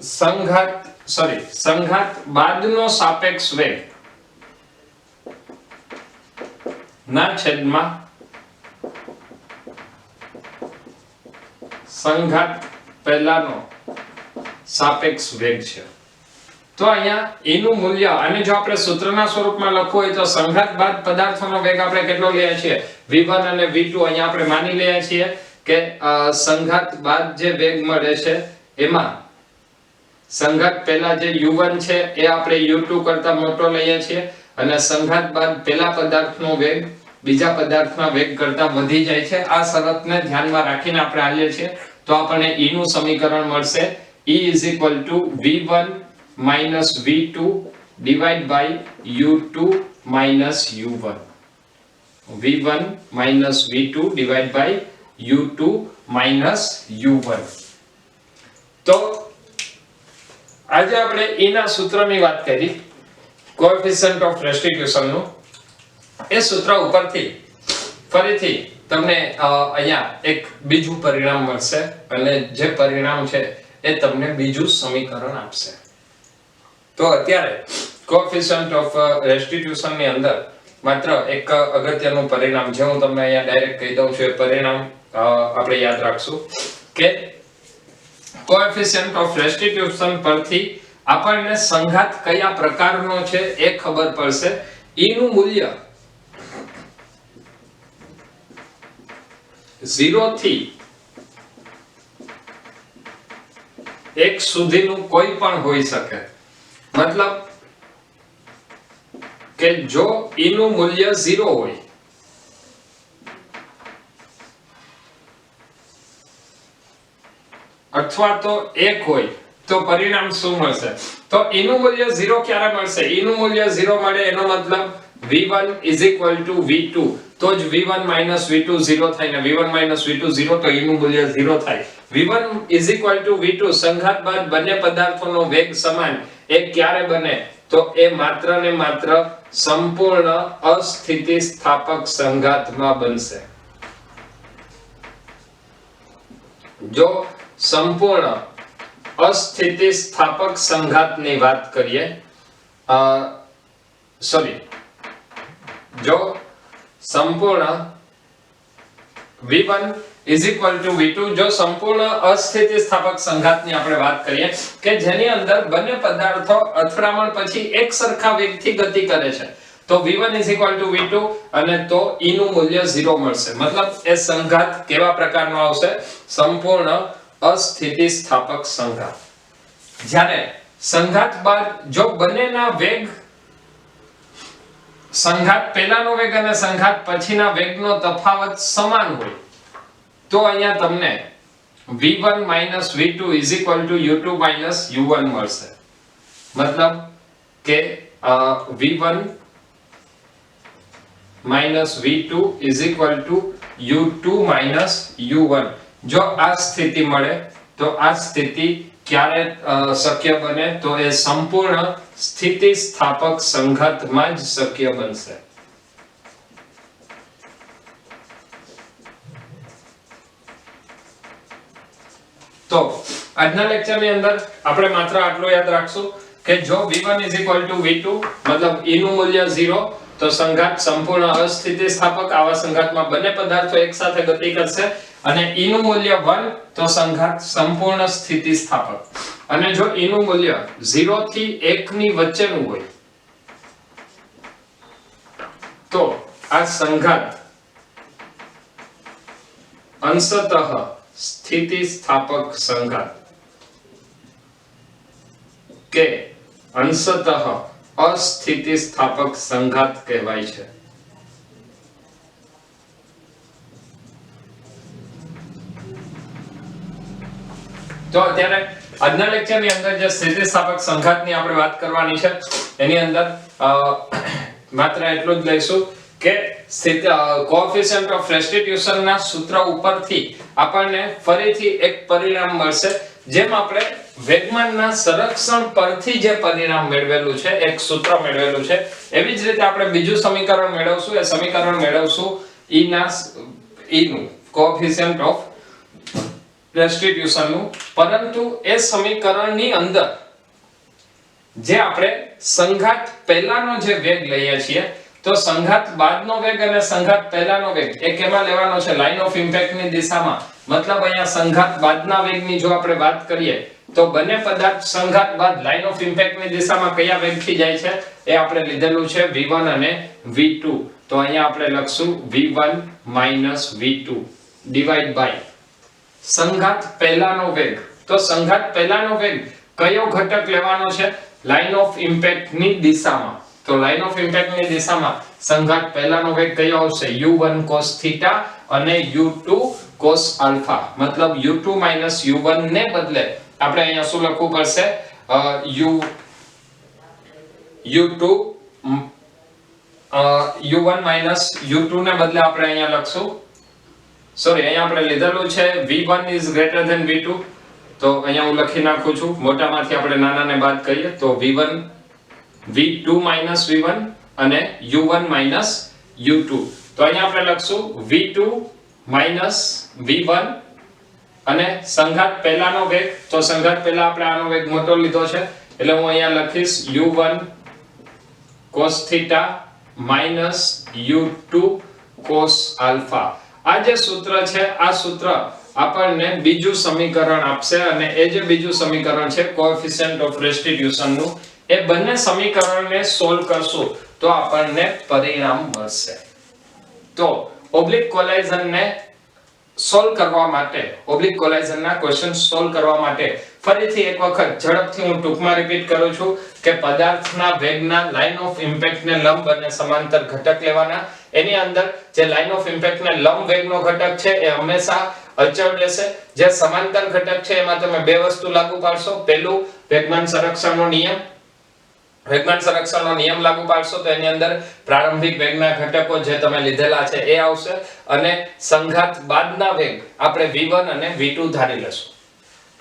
[SPEAKER 1] સંઘાત બાદનો સાપેક્ષ વેગ ના છેદમાં સંઘાત પહેલાનો સાપેક્ષ વેગ છે. તો અહીંયા e નું મૂલ્ય અને જો આપણે સૂત્રના સ્વરૂપમાં લખવું હોય તો સંઘાત બાદ પદાર્થોનો વેગ આપણે કેટલો લઈએ છીએ v1 અને v2. અહીંયા આપણે માની લઈએ છીએ કે સંઘાત બાદ જે વેગ મળે છે એમાં સંઘાત પહેલા જે u1 છે એ આપણે u2 કરતા મોટો લઈએ છીએ અને સંઘાત બાદ પહેલા પદાર્થનો વેગ બીજા પદાર્થના વેગ કરતા વધી જાય છે. આ શરતને ધ્યાનમાં રાખીને આપણે આલીએ છીએ તો આપણને e નું સમીકરણ મળશે e v1 v2 divide by u2 u1. v1 v2 divide by u2 u1. તો આજે આપણે e ના સૂત્રની વાત કરી કોએફિશિયન્ટ ઓફ રેસ્ટિટ્યુશન નું. એ સૂત્ર ઉપરથી ફરીથી તમને અહીંયા એક બીજું પરિણામ મળશે અને જે પરિણામ છે એ તમને બીજું સમીકરણ આપશે. તો અત્યારે કોએફિશિયન્ટ ઓફ રેસ્ટિટ્યુશન ની અંદર માત્ર એક અગત્યનું પરિણામ જે હું તમને અહીંયા ડાયરેક્ટ કહી દઉં છું એ પરિણામ આપણે યાદ રાખશું કે કોએફિશિયન્ટ ઓફ રેસ્ટિટ્યુશન પરથી આપણને સંઘાત કયા પ્રકારનો છે એ ખબર પડશે. e નું મૂલ્ય 0 થી 1 સુધીનું કોઈ પણ હોઈ શકે. મતલબ કે જો e નું મૂલ્ય 0 હોય અથવા તો 1 હોય તો પરિણામ શું મળશે? તો e નું મૂલ્ય 0 ક્યારે મળશે? e નું મૂલ્ય 0 મળે એનો મતલબ v1 v2 તો જ v1 v2 0 થાય ને v1 v2 0 તો e નું મૂલ્ય 0 થાય. v1 v2 સંઘાત બાદ બંને પદાર્થોનો વેગ સમાન એ ક્યારે બને? તો એ માત્ર ને માત્ર સંપૂર્ણ અસ્થિતિસ્થાપક સંઘાતમાં બનશે. જો સંપૂર્ણ અસ્થિતિસ્થાપક સંઘાતની વાત કરીએ જો સંપૂર્ણ v1 v2 જો સંપૂર્ણ અસ્થિતિસ્થાપક સંઘાતની આપણે વાત કરીએ કે જેની અંદર બંને પદાર્થો અથડામણ પછી એક સરખા વેગથી ગતિ કરે છે તો v1 v2 અને તો e નું મૂલ્ય 0 મળશે. મતલબ એ સંઘાત કેવા પ્રકારનો આવશે? સંપૂર્ણ અસ્થિતિસ્થાપક સંઘાત. જ્યારે સંઘાત બાદ જો બંનેના વેગ સંઘાત પહેલાનો વેગ અને સંઘાત પછીના વેગનો તફાવત સમાન હોય તો અહીંયા તમને v1 v2 u2 u1 મળશે. મતલબ કે v1 v2 u2 u1 જો આ સ્થિતિ મળે તો આ સ્થિતિ ક્યારે શક્ય બને? તો એ સંપૂર્ણ સ્થિતિસ્થાપક સંઘાતમાં જ શક્ય બનશે. તો આજના લેક્ચરની અંદર આપણે માત્ર આટલું યાદ રાખશું કે જો v1 v2 મતલબ e નું મૂલ્ય 0 તો સંઘાત સંપૂર્ણ અસ્થિતિસ્થાપક, આવા સંઘાતમાં બંને પદાર્થો એક સાથે ગતિ કરશે. અને E નું મૂલ્ય 1 તો સંઘાત સંપૂર્ણ સ્થિતિસ્થાપક. અને જો E નું મૂલ્ય 0 થી 1 ની વચ્ચેનું હોય તો આ સંઘાત અંશતઃ સ્થિતિસ્થાપક સંઘાત કે અંશતઃ અસ્થિતિસ્થાપક સંઘાત કહેવાય છે. તો અત્યારે આજના લેક્ચરની અંદર જે સ્થિતિસ્થાપક સંઘાતની આપણે વાત કરવાની છે એની અંદર માત્ર એટલું જ લઈશું કે કોએફિશિયન્ટ ઓફ રેસ્ટિટ્યુશન ના સૂત્ર ઉપરથી આપણને ફરીથી એક પરિણામ મળશે. જેમ આપણે વેગમાનના સંરક્ષણ પરથી જે પરિણામ મેળવેલું છે, એક સૂત્ર મેળવેલું છે, એવી જ રીતે આપણે બીજું સમીકરણ મેળવશું. એ સમીકરણ મેળવશું E નું કોએફિશિયન્ટ ઓફ રેસ્ટિટ્યુશન નું. પરંતુ એ સમીકરણની અંદર જે આપણે સંઘાત પહેલાનો જે વેગ લઈએ છીએ તો સંઘાત બાદનો વેગ અને સંઘાત પહેલાનો વેગ એ કેમાં લેવાનો છે? લાઈન ઓફ ઇમ્પેક્ટ ની દિશામાં. મતલબ અહીંયા સંઘાત બાદના વેગની જો આપણે વાત કરીએ તો બંને પદાર્થ સંઘાત બાદ લાઈન ઓફ ઇમ્પેક્ટ ની દિશામાં કયા વેગથી જાય છે એ આપણે લીધેલું છે v1 અને v2. તો અહીંયા આપણે લખશું v1 v2 ડિવાઇડ બાય સંઘાત પહેલાનો વેગ. તો સંઘાત પહેલાનો વેગ કયો ઘટક લેવાનો છે? લાઈન ઓફ ઇમ્પેક્ટ ની દિશામાં. તો લાઈન ઓફ ઇમ્પેક્ટ ની દિશામાં સંઘાત પહેલાનો વેગ કયો આવશે? u1 cos θ અને u2 cos alpha. મતલબ u2 u1 ને બદલે આપણે અહીંયા શું લખવું પડશે? u1 u2 ને બદલે આપણે અહીંયા લખશું, સોરી અહીંયા આપણે લીધેલું છે v1 is greater than v2. તો અહીંયા હું લખી નાખું છું, મોટામાંથી આપણે નાનાને બાદ કરીએ તો v1 v2 v1 અને u1 u2. તો અહીંયા આપણે લખશું v2 v1 અને સંઘાત પહેલાનો વેગ. તો સંઘાત પહેલા આપણે આનો વેગ મોટો લીધો છે એટલે હું અહીંયા લખીશ u1 cos θ u2 cos alpha. આ જે સૂત્ર છે આ સૂત્ર આપણને બીજું સમીકરણ આપશે અને એ જે બીજું સમીકરણ છે કોએફિશિયન્ટ ઓફ રેસ્ટિટ્યુશન નું, એ બંને સમીકરણને સોલ્વ કરશું તો આપણને પરિણામ મળશે. તો ઓબ્લિક કોલાઇઝન ને સોલ્વ કરવા માટે, ઓબ્લિક કોલાઇઝન ના ક્વેશ્ચન સોલ્વ કરવા માટે ફરીથી એક વખત ઝડપથી હું ટૂંકમાં રિપીટ કરું છું કે પદાર્થના વેગના લાઈન ઓફ ઇમ્પેક્ટ ને લંબ અને સમાંતર ઘટક લેવાના. એની અંદર જે લાઈન ઓફ ઇમ્પેક્ટ ને લંબ વેગનો ઘટક છે એ હંમેશા અચળ રહેશે. જે સમાંતર ઘટક છે એમાં તમે બે વસ્તુ લાગુ પાડશો. પહેલું વેગમાન સંરક્ષણનો નિયમ, વેગમાન સંરક્ષણનો નિયમ લાગુ પાડશો તો એની અંદર પ્રારંભિક વેગના ઘટકો જે તમે લીધેલા છે એ આવશે અને સંઘાત બાદના વેગ આપણે v1 અને v2 ધારી લેશું.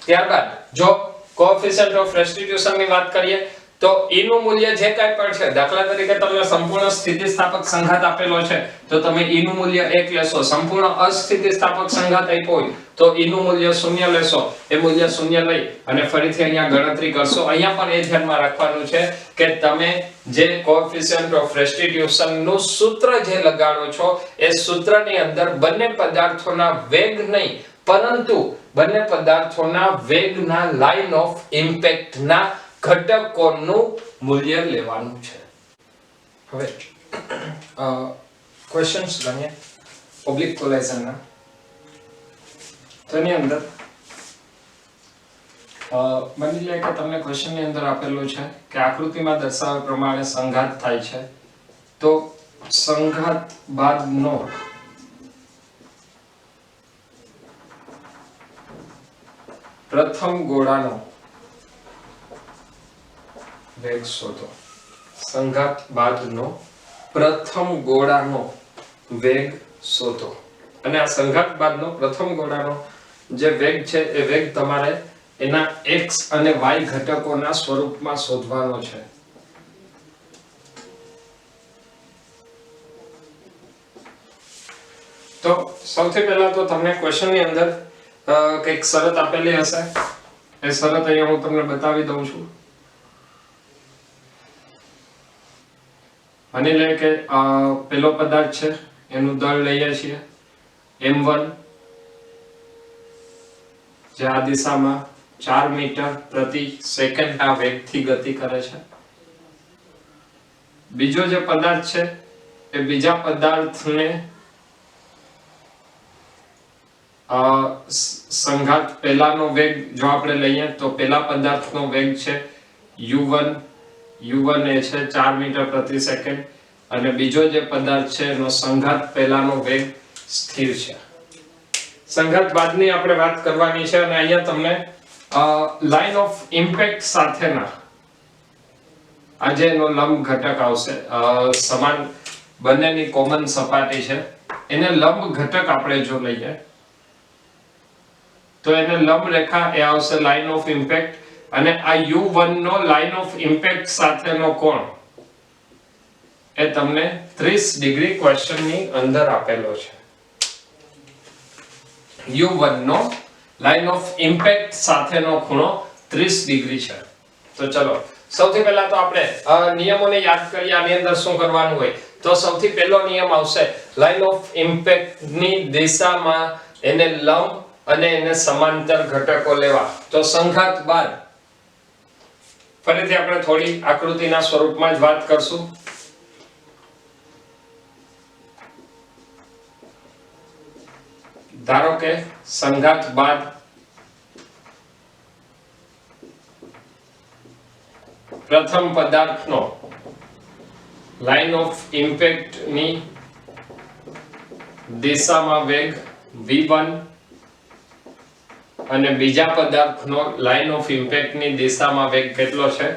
[SPEAKER 1] ત્યારબાદ જો કોએફિશિયન્ટ ઓફ રેસ્ટિટ્યુશન ની વાત કરીએ તો E નું મૂલ્ય જે કાંઈ પણ છે, દાખલા તરીકે તમને સંપૂર્ણ સ્થિતિસ્થાપક સંઘાત આપેલો છે તો તમે E નું મૂલ્ય 1 લેશો. સંપૂર્ણ અસ્થિતિસ્થાપક સંઘાત આપ્યો હોય તો E નું મૂલ્ય 0 લેશો. એ મૂલ્ય 0 લઈ અને ફરીથી અહીંયા ગણતરી કરશો. અહીંયા પણ એ ધ્યાનમાં રાખવાનું છે કે તમે જે કોએફિશિયન્ટ ઓફ રેસ્ટિટ્યુશન નું સૂત્ર જે લગાડો છો એ સૂત્રની અંદર બંને પદાર્થોના વેગ નહીં પરંતુ બંને પદાર્થોના વેગના લાઈન ઓફ ઇમ્પેક્ટ ના ઘટકોનું મૂલ્ય લેવાનું છે. હવે ક્વેશ્ચન્સ ગણીએ ઓબ્લિક કોલાઇઝનના. તો એની અંદર માની લે કે તમને ક્વેશ્ચનની અંદર આપેલું છે કે આકૃતિમાં દર્શાવ્યા પ્રમાણે સંઘાત થાય છે તો સંઘાત બાદનો પ્રથમ ગોળાનો વેગ શોધો. સંઘાત બાદનો પ્રથમ ગોળાનો વેગ શોધો. અને આ સંઘાત બાદનો પ્રથમ ગોળાનો જે વેગ છે એ વેગ તમારે એના x અને y ઘટકોના સ્વરૂપમાં શોધવાનો છે. તો સૌથી પહેલા તો તમને ક્વેશ્ચનની અંદર કંઈક શરત આપેલી હશે. એ શરત અહીંયા હું તમને બતાવી દઉં છું. માની લે કે પેલો પદાર્થ છે એનું દળ લઈએ છીએ m1 જે આ દિશામાં 4 મીટર પ્રતિ સેકન્ડ આ વેગથી ગતિ કરે છે. બીજો જે પદાર્થ છે એ બીજા પદાર્થને સંઘાત પહેલાનો વેગ જો આપણે લઈએ તો પેલા પદાર્થનો વેગ છે u1 એ છે 4 મીટર પ્રતિ સેકન્ડ અને બીજો જે પદાર્થ છે એનો સંઘાત પહેલાનો વેગ સ્થિર છે. સંઘાત બાદની આપણે વાત કરવાની છે અને અહીંયા તમને લાઇન ઓફ ઇમ્પેક્ટ સાથેના આજે એનો લંબ ઘટક આવશે. સમાન બંનેની કોમન સપાટી છે એને લંબ ઘટક આપણે જો લઈએ તો એને લંબ રેખા એ આવશે લાઇન ઓફ ઇમ્પેક્ટ અને આ u1 no line of impact સાથેનો કોણ એ તમને 30 ડિગ્રી ક્વેશ્ચન ની અંદર આપેલો છે. u1 no line of impact સાથેનો ખૂણો 30 ડિગ્રી છે. તો ચલો સૌથી પહેલા તો આપણે નિયમોને યાદ કરીએ. આની અંદર શું કરવાનું હોય તો સૌથી પહેલો નિયમ આવશે લાઇન ઓફ ઇમ્પેક્ટ ની દિશામાં એને લંબ અને એને સમાંતર ઘટકો લેવા. તો સંઘાત બાદ ફરીથી આપણે થોડી આકૃતિના સ્વરૂપમાં જ વાત કરશું. ધારો કે સંઘાત બાદ પ્રથમ પદાર્થનો લાઇન ઓફ ઇમ્પેક્ટ ની દિશામાં વેગ v1 અને બીજા પદાર્થનો લાઇન ઓફ ઇમ્પેક્ટ ની દિશામાં વેગ કેટલો છે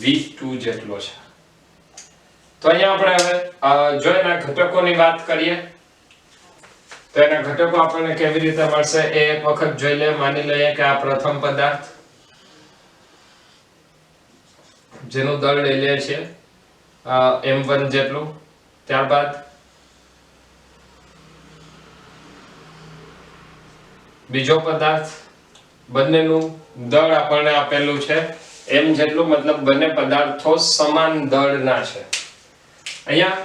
[SPEAKER 1] v2 જેટલો છે. તો અહીંયા આપણે હવે જો એના ઘટકોની વાત કરીએ તો એના ઘટકો આપણને કેવી રીતે મળશે એ એક વખત જોઈ લે. માની લઈએ કે આ પ્રથમ પદાર્થ જેનું દળ લઈ લે છે m1 જેટલું. ત્યારબાદ બીજો પદાર્થ બંનેનું દળ આપણને આપેલું છે m જેટલું મતલબ બંને પદાર્થો સમાન દળના છે. અહીંયા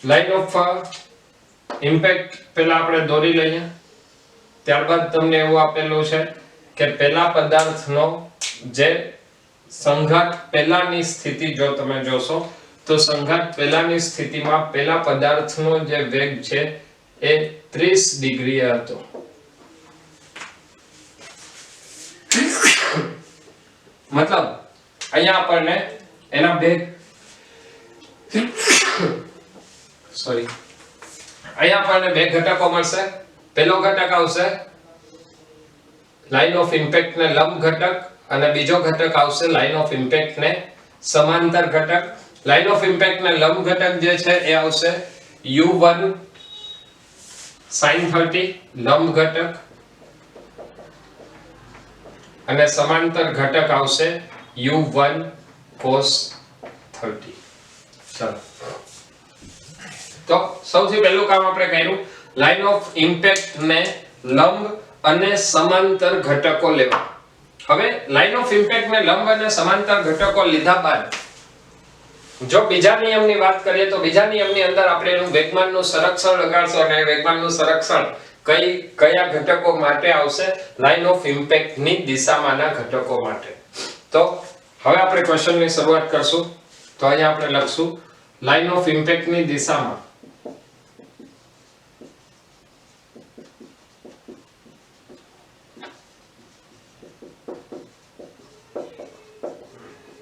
[SPEAKER 1] લાઇન ઓફ ઇમ્પેક્ટ પહેલા આપણે દોરી લઈએ. ત્યારબાદ તમને એવું આપેલું છે કે પહેલા પદાર્થનો જે સંઘાત પહેલાની સ્થિતિ જો તમે જોશો તો સંઘાત પહેલાની સ્થિતિમાં પહેલા પદાર્થનો જે વેગ છે એ 30 ડિગ્રી હતો. મતલબ અહીંયા આપણને એના બે અહીંયા આપણને બે ઘટકો મળશે. પહેલો ઘટક આવશે લાઇન ઓફ ઇમ્પેક્ટ ને લંબ ઘટક અને બીજો ઘટક આવશે લાઇન ઓફ ઇમ્પેક્ટ ને સમાંતર ઘટક. લાઇન ઓફ ઇમ્પેક્ટ ને લંબ ઘટક જે છે એ આવશે u1 sin 30 લંબ ઘટક અને સમાંતર ઘટક આવશે u1 cos 30. ચાલો તો સૌથી પહેલું કામ આપણે કર્યું લાઇન ઓફ ઇમ્પેક્ટ ને લંબ અને સમાંતર ઘટકો લેવા. હવે લાઇન ઓફ ઇમ્પેક્ટ ને લંબ અને સમાંતર ઘટકો લીધા બાદ જો બીજા નિયમની વાત કરીએ તો બીજા નિયમની અંદર આપણે એનું વેગમાનનું સંરક્ષણ લગાડશું અને વેગમાનનું સંરક્ષણ કયા ઘટકો માટે આવશે લાઇન ઓફ ઇમ્પેક્ટ ની દિશામાંના ઘટકો માટે. તો હવે આપણે ક્વેશ્ચનની શરૂઆત કરશું. તો અહીંયા આપણે લખશું લાઇન ઓફ ઇમ્પેક્ટ ની દિશામાં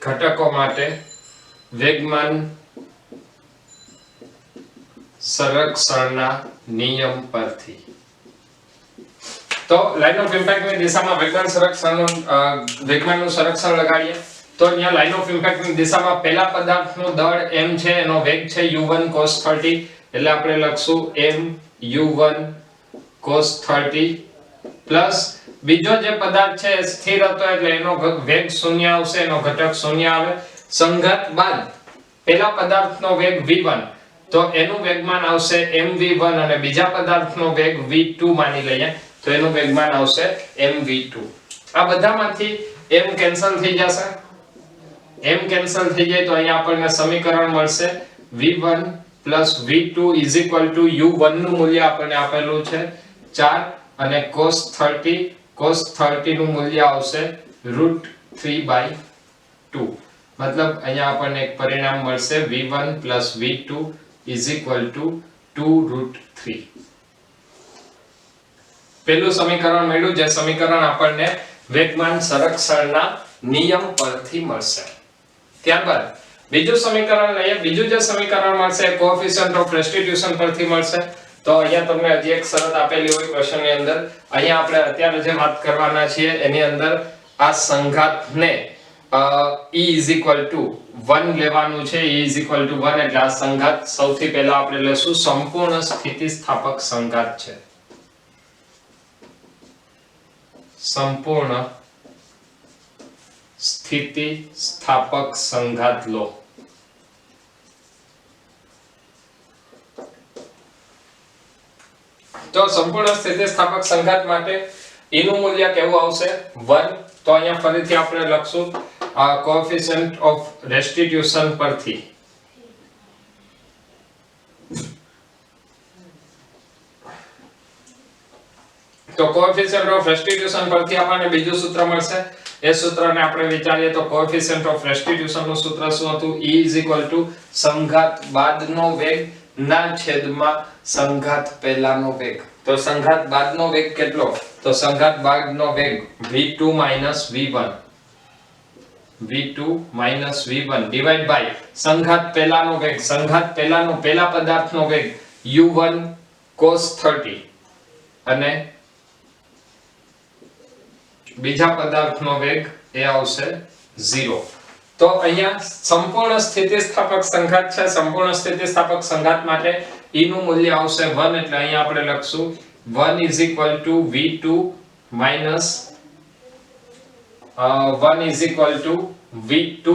[SPEAKER 1] ઘટકો માટે વેગમાન સંરક્ષણના નિયમ પરથી. તો લાઇન ઓફ ઇમ્પેક્ટ ની દિશામાં વેગમાનનું સંરક્ષણ લગાડીએ. તો અહીંયા લાઇન ઓફ ઇમ્પેક્ટ ની દિશામાં પહેલા પદાર્થનું દળ m છે એનો વેગ છે u1 cos 30 એટલે આપણે લખશું m u1 cos 30 પ્લસ બીજો જે પદાર્થ છે એ સ્થિર હતો એટલે એનો વેગ 0 આવશે એનો ઘટક 0 આવે. સંઘાત બાદ પહેલા પદાર્થનો વેગ v1 તો એનું વેગમાન આવશે mv1 અને બીજા પદાર્થનો વેગ v2 માની લઈએ તો એનું વેગમાન આવશે mv2. આ બધામાંથી m કેન્સલ થઈ જશે m કેન્સલ થઈ જાય તો અહીંયા આપણને સમીકરણ મળશે v1 v2 u1 નું મૂલ્ય આપણને આપેલું છે 4 અને cos 30 નું મૂલ્ય આવશે √3/2 મતલબ અહીંયા આપણને એક પરિણામ મળશે v1 v2 2√3. પહેલું સમીકરણ મળ્યું જે સમીકરણ આપણને વેગમાન સંરક્ષણના નિયમ પરથી મળશે. ત્યારબાદ બીજું સમીકરણ લઈએ. બીજું જે સમીકરણ મળશે કોએફિશિયન્ટ ઓફ રેસ્ટિટ્યુશન પરથી મળશે. તો અહીંયા તમને હજી એક શરત આપેલી હોય પ્રશ્નની અંદર. અહીંયા આપણે અત્યારે જે વાત કરવાના છીએ એની અંદર આ સંઘાતને e 1 લેવાનું છે. e 1 એટલે આ સંઘાત સૌથી પહેલા આપણે લેશું સંપૂર્ણ સ્થિતિસ્થાપક સંઘાત છે. સંપૂર્ણ સ્થિતિસ્થાપક સંઘાત લો. તો સંપૂર્ણ સ્થિતિસ્થાપક સંઘાત માટે e નું મૂલ્ય કેવું આવશે 1. તો અહીંયા ફરીથી આપણે લખશું કોએફિશિયન્ટ ઓફ રેસ્ટિટ્યુશન પરથી તો કોએફિશિયન્ટ ઓફ રેસ્ટિટ્યુશન પરથી આપણને બીજું સૂત્ર મળશે. એ સૂત્રને આપણે વિચારીએ તો કોએફિશિયન્ટ ઓફ રેસ્ટિટ્યુશન નું સૂત્ર શું હતું? E સંઘાત બાદનો વેગ ના છેદમાં સંઘાત પહેલાનો વેગ. તો સંઘાત બાદનો વેગ કેટલો? તો સંઘાત બાદનો વેગ v2 v1 ડિવાઇડ બાય સંઘાત પહેલાનો વેગ. સંઘાત પહેલાનો પહેલા પદાર્થનો વેગ u1 cos 30 અને બીજા પદાર્થનો વેગ એ આવશે 0. તો અહીંયા સંપૂર્ણ સ્થિતિસ્થાપક સંઘાત છે. સંપૂર્ણ સ્થિતિસ્થાપક સંઘાત માટે e નું મૂલ્ય આવશે 1. એટલે અહીંયા આપણે લખશું 1 v2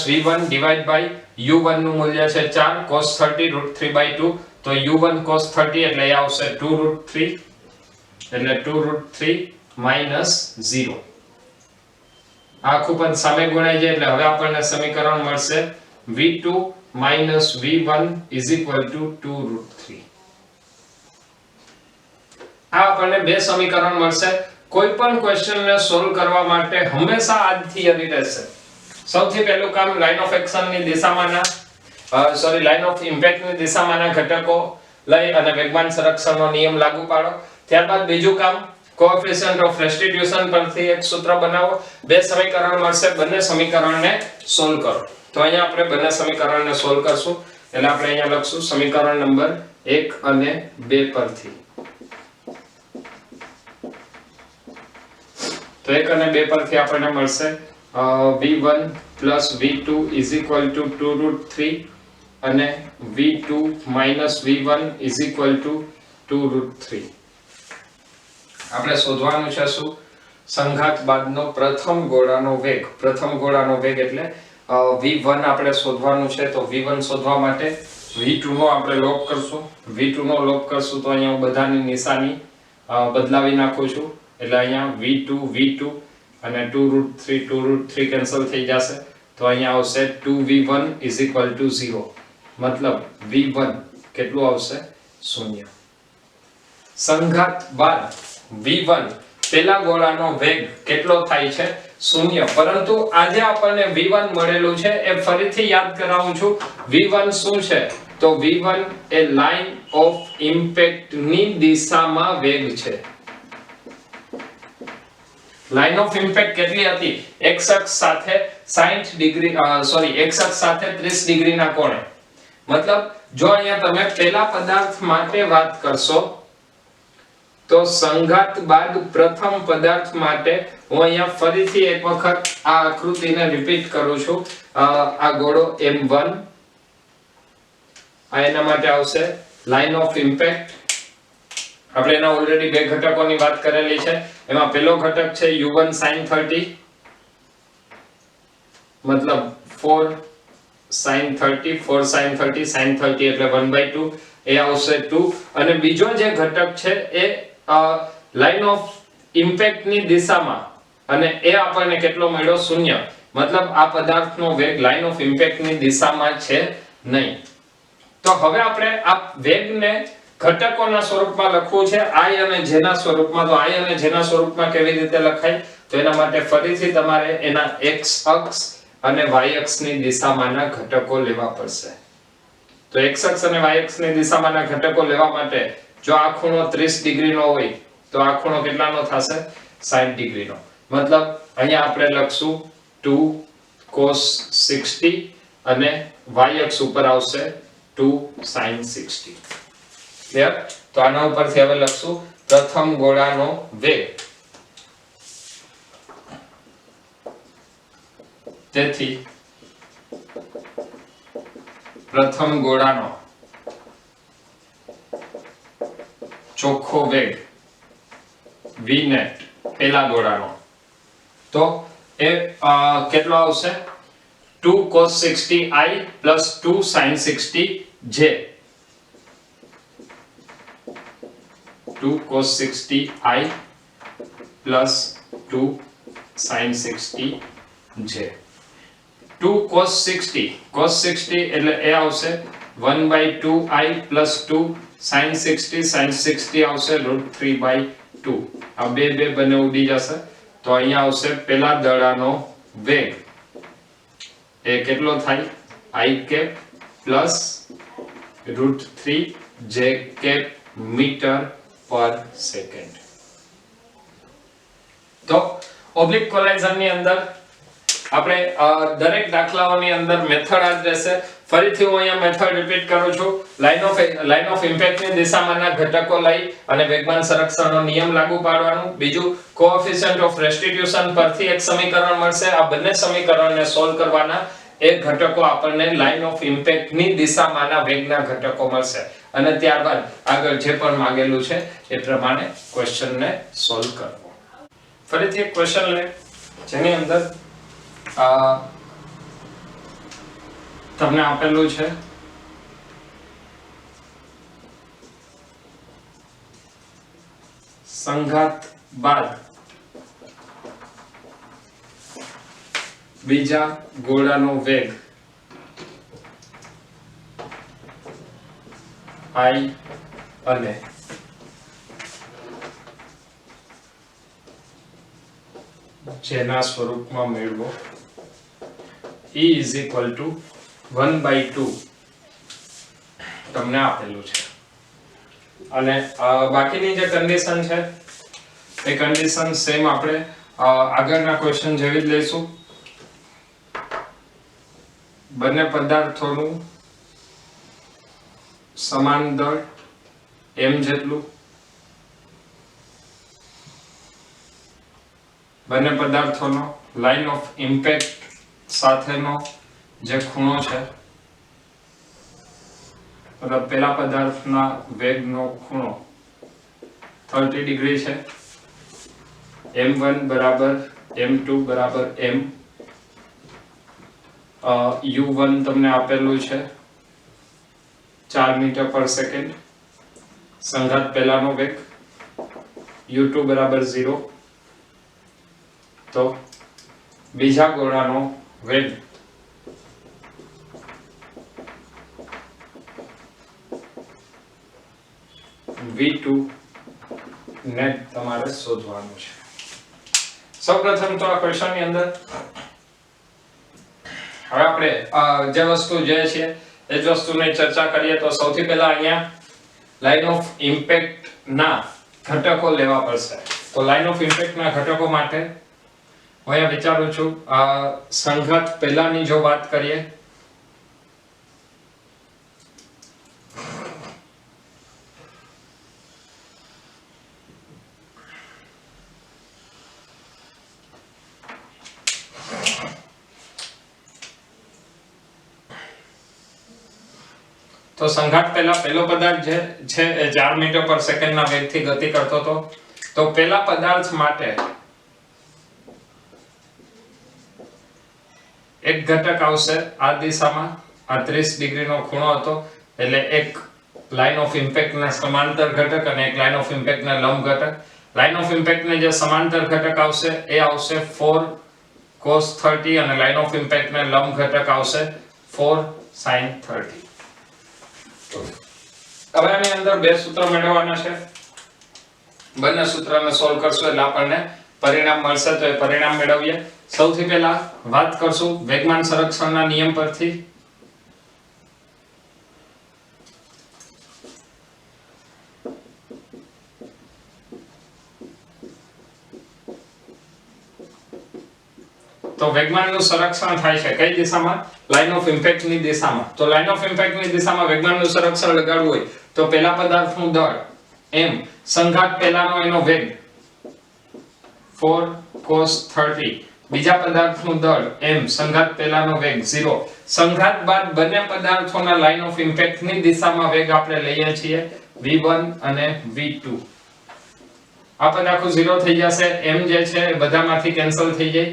[SPEAKER 1] v1 divide by u1 નું મૂલ્ય છે 4 cos 30 √3/2. તો u1 cos 30 એટલે એ આવશે 2√3 એટલે 2√3 0. આખું પદ સામે ગુણાઈ જાય એટલે હવે આપણને સમીકરણ મળશે v2 v1 2√3. આ આપણને બે સમીકરણ મળશે. કોઈ પણ ક્વેશ્ચનને સોલ્વ કરવા માટે હંમેશા આ થિયરી રહેશે. સૌથી પહેલું કામ લાઇન ઓફ એક્શનની દિશામાંના લાઇન ઓફ ઇમ્પેક્ટની દિશામાંના ઘટકો લઈ અને વેગમાન સંરક્ષણનો નિયમ લાગુ પાડો. ત્યારબાદ બીજું કામ કોએફિશિયન્ટ ઓફ રેસ્ટિટ્યુશન પરથી એક સૂત્ર બનાવો. બે સમીકરણ મળશે, બંને સમીકરણને સોલ્વ કરો. તો અહીંયા આપણે બંને સમીકરણને સોલ્વ કરશું. એટલે આપણે અહીંયા લખશું સમીકરણ નંબર 1 અને 2 પરથી. તો 1 અને 2 પરથી આપણને મળશે v1 v2 2√3 અને v2 v1 2√3. આપણે શોધવાનું છે શું? સંઘાત બાદનો પ્રથમ ગોળાનો વેગ. પ્રથમ ગોળાનો વેગ એટલે v1 આપણે શોધવાનું છે. તો v1 શોધવા માટે v2 નો આપણે લોપ કરશું. v2 નો લોપ કરશું તો અહીંયા હું બધાની નિશાની બદલાવી નાખું છું. એટલે અહીંયા v2 અને 2√3 કેન્સલ થઈ જશે. તો અહીંયા આવશે 2v1 0. મતલબ v1 કેટલું આવશે? 0. સંઘાત બાદ v1 પેલા ગોળાનો વેગ કેટલો થાય છે? 0. પરંતુ આજે આપણને v1 મળેલું છે એ ફરીથી યાદ કરાવું છું. v1 શું છે? તો v1 A line of impact ની દિશામાં વેગ છે. લાઇન ઓફ ઇમ્પેક્ટ કેટલી હતી? x અક્ષ સાથે 60 ડિગ્રી x અક્ષ સાથે 30 ડિગ્રીના કોણે. મતલબ જો અહીંયા તમે પેલા પદાર્થ માટે વાત કરશો તો સંઘાત બાદ પ્રથમ પદાર્થ માટે હું અહીંયા ફરીથી એક વખત આ આકૃતિને રિપીટ કરું છું. આ ગોળો m1 આ એના માટે આવશે લાઇન ઓફ ઇમ્પેક્ટ. આપણે એના ઓલરેડી બે ઘટકોની વાત કરેલી છે. એમાં પહેલો ઘટક છે u1 sin 30 મતલબ 4 sin 30 sin 30 એટલે 1/2 એ આવશે 2. અને બીજો જે ઘટક છે એ લાઇન ઓફ ઇમ્પેક્ટ ની દિશામાં અને એ આપણને કેટલો મળ્યો? 0. मतलब આ પદાર્થનો વેગ લાઇન ઓફ ઇમ્પેક્ટની દિશામાં છે નહીં. તો હવે આપણે આ વેગને ઘટકોના સ્વરૂપમાં લખવું છે I અને J ના સ્વરૂપમાં. તો I અને J ના સ્વરૂપમાં કેવી રીતે લખાય? તો એના માટે ફરીથી તમારે એના x અક્ષ અને y અક્ષની દિશામાંના ઘટકો લેવા પડશે. તો x અક્ષ અને y અક્ષની દિશામાંના ઘટકો લેવા માટે જો આ ખૂણો 30 ડિગ્રીનો હોય તો આ ખૂણો કેટલાનો થશે? 60 ડિગ્રીનો. મતલબ અહીંયા આપણે લખશું 2 cos 60 અને y અક્ષ ઉપર આવશે 2 sin 60. ક્લિયર? તો આના ઉપરથી હવે લખશું પ્રથમ ગોળાનો વેગ. તેથી પ્રથમ ગોળાનો ચોખ્ખો વેગ v net પહેલા ગોળાનો તો એ કેટલો આવશે? 2 cos 60 I plus 2 sin 60 j. 2 cos 60 I plus 2 sin 60 j. 2 cos 60 એટલે એ આવશે 1/2 I plus 2 sin 60 આવશે √3/2. આ બે બને ઉડી જશે. તો અહીંયા આવશે પેલા દડાનો વેગ એ કેટલો થાય? I cap plus √3 j cap metre પર સેકન્ડ. તો ઓબ્લિક કોલાઇઝર ની અંદર આપણે દરેક દાખલાઓની અંદર મેથડ આ જ રહેશે. ફરીથી હું અહીંયા મેથડ રિપીટ કરું છું. લાઇન ઓફ ઇમ્પેક્ટની દિશામાંના ઘટકો લઈ અને વેગમાન સંરક્ષણનો નિયમ લાગુ પાડવાનું. બીજું કોએફિશિયન્ટ ઓફ રેસ્ટિટ્યુશન પરથી એક સમીકરણ મળશે. આ બંને સમીકરણને સોલ્વ કરવાના. એ ઘટકો આપણને લાઇન ઓફ ઇમ્પેક્ટની દિશામાંના વેગના ઘટકો મળશે અને ત્યારબાદ આગળ જે પણ માંગેલું છે એ પ્રમાણે ક્વેશ્ચનને સોલ્વ કરવો. ફરીથી એક ક્વેશ્ચન લે જેની અંદર તમને આપેલું છે સંઘાત બાદ બીજા ગોળાનો વેગ I અને જેના સ્વરૂપમાં મેળવો. E is equal to 1/2 તમને આપેલું છે અને બાકીની જે કન્ડિશન છે એ કન્ડિશન સેમ આપણે આગળના ક્વેશ્ચન જેવી જ લઈશું. બંને પદાર્થોનું સમાન દળ m જેટલું, બંને પદાર્થોનો લાઇન ઓફ ઇમ્પેક્ટ સાથેનો જે ખૂણો છે મતલબ પેલા પદાર્થના વેગનો ખૂણો 30 ડિગ્રી છે. m1 બરાબર m2 બરાબર m. u1 તમને આપેલું છે 4 મીટર પર સેકન્ડ. સંઘાત પહેલાનો વેગ u2 બરાબર 0. તો બીજા ગોળાનો વેગ v2 નેટ તમારે શોધવાનું છે. સૌપ્રથમ તો આ ક્વેશ્ચન ની અંદર હવે આપણે જે વસ્તુ જોઈએ છે એ જ વસ્તુની ચર્ચા કરીએ. તો સૌથી પહેલા અહીંયા લાઇન ઓફ ઇમ્પેક્ટ ના ઘટકો લેવા પડશે. તો લાઇન ઓફ ઇમ્પેક્ટ ના ઘટકો માટે હું અહીંયા વિચારું છું સંઘાત પહેલાની જો વાત કરીએ તો સંઘાત પહેલા પહેલો પદાર્થ જે છે એ 4 મીટર પર સેકન્ડના વેગથી ગતિ કરતો હતો. તો પહેલા પદાર્થ માટે એક ઘટક આવશે આ દિશામાં. આ 30 ડિગ્રીનો ખૂણો હતો એટલે એક લાઇન ઓફ ઇમ્પેક્ટના સમાંતર ઘટક અને એક લાઇન ઓફ ઇમ્પેક્ટના લંબ ઘટક. લાઇન ઓફ ઇમ્પેક્ટને જે સમાંતર ઘટક આવશે એ આવશે 4
[SPEAKER 2] cos 30 અને લાઇન ઓફ ઇમ્પેક્ટ ને લંબ ઘટક આવશે 4 sin 30. હવે આની અંદર બે સૂત્ર મેળવવાના છે. બંને સૂત્રને સોલ્વ કરશું એટલે આપણને પરિણામ મળશે. તો એ પરિણામ મેળવીએ. સૌથી પહેલા વાત કરશું વેગમાન સંરક્ષણના નિયમ પરથી. તો વેગમાનનું સંરક્ષણ થાય છે કઈ દિશામાં? લાઇન ઓફ ઇમ્પેક્ટ ની દિશામાં. તો લાઇન ઓફ ઇમ્પેક્ટ ની દિશામાં વેગમાનનું સંરક્ષણ લગાડવું હોય તો પહેલા પદાર્થનું દળ m સંઘાત પહેલાનો એનો વેગ 4 cos 30, બીજા પદાર્થનું દળ m સંઘાત પહેલાનો વેગ 0. સંઘાત બાદ બંને પદાર્થોના લાઇન ઓફ ઇમ્પેક્ટ ની દિશામાં વેગ આપણે લઈએ છીએ v1 અને v2. આ પદ આખું 0 થઈ જશે. m જે છે એ બધામાંથી કેન્સલ થઈ જાય.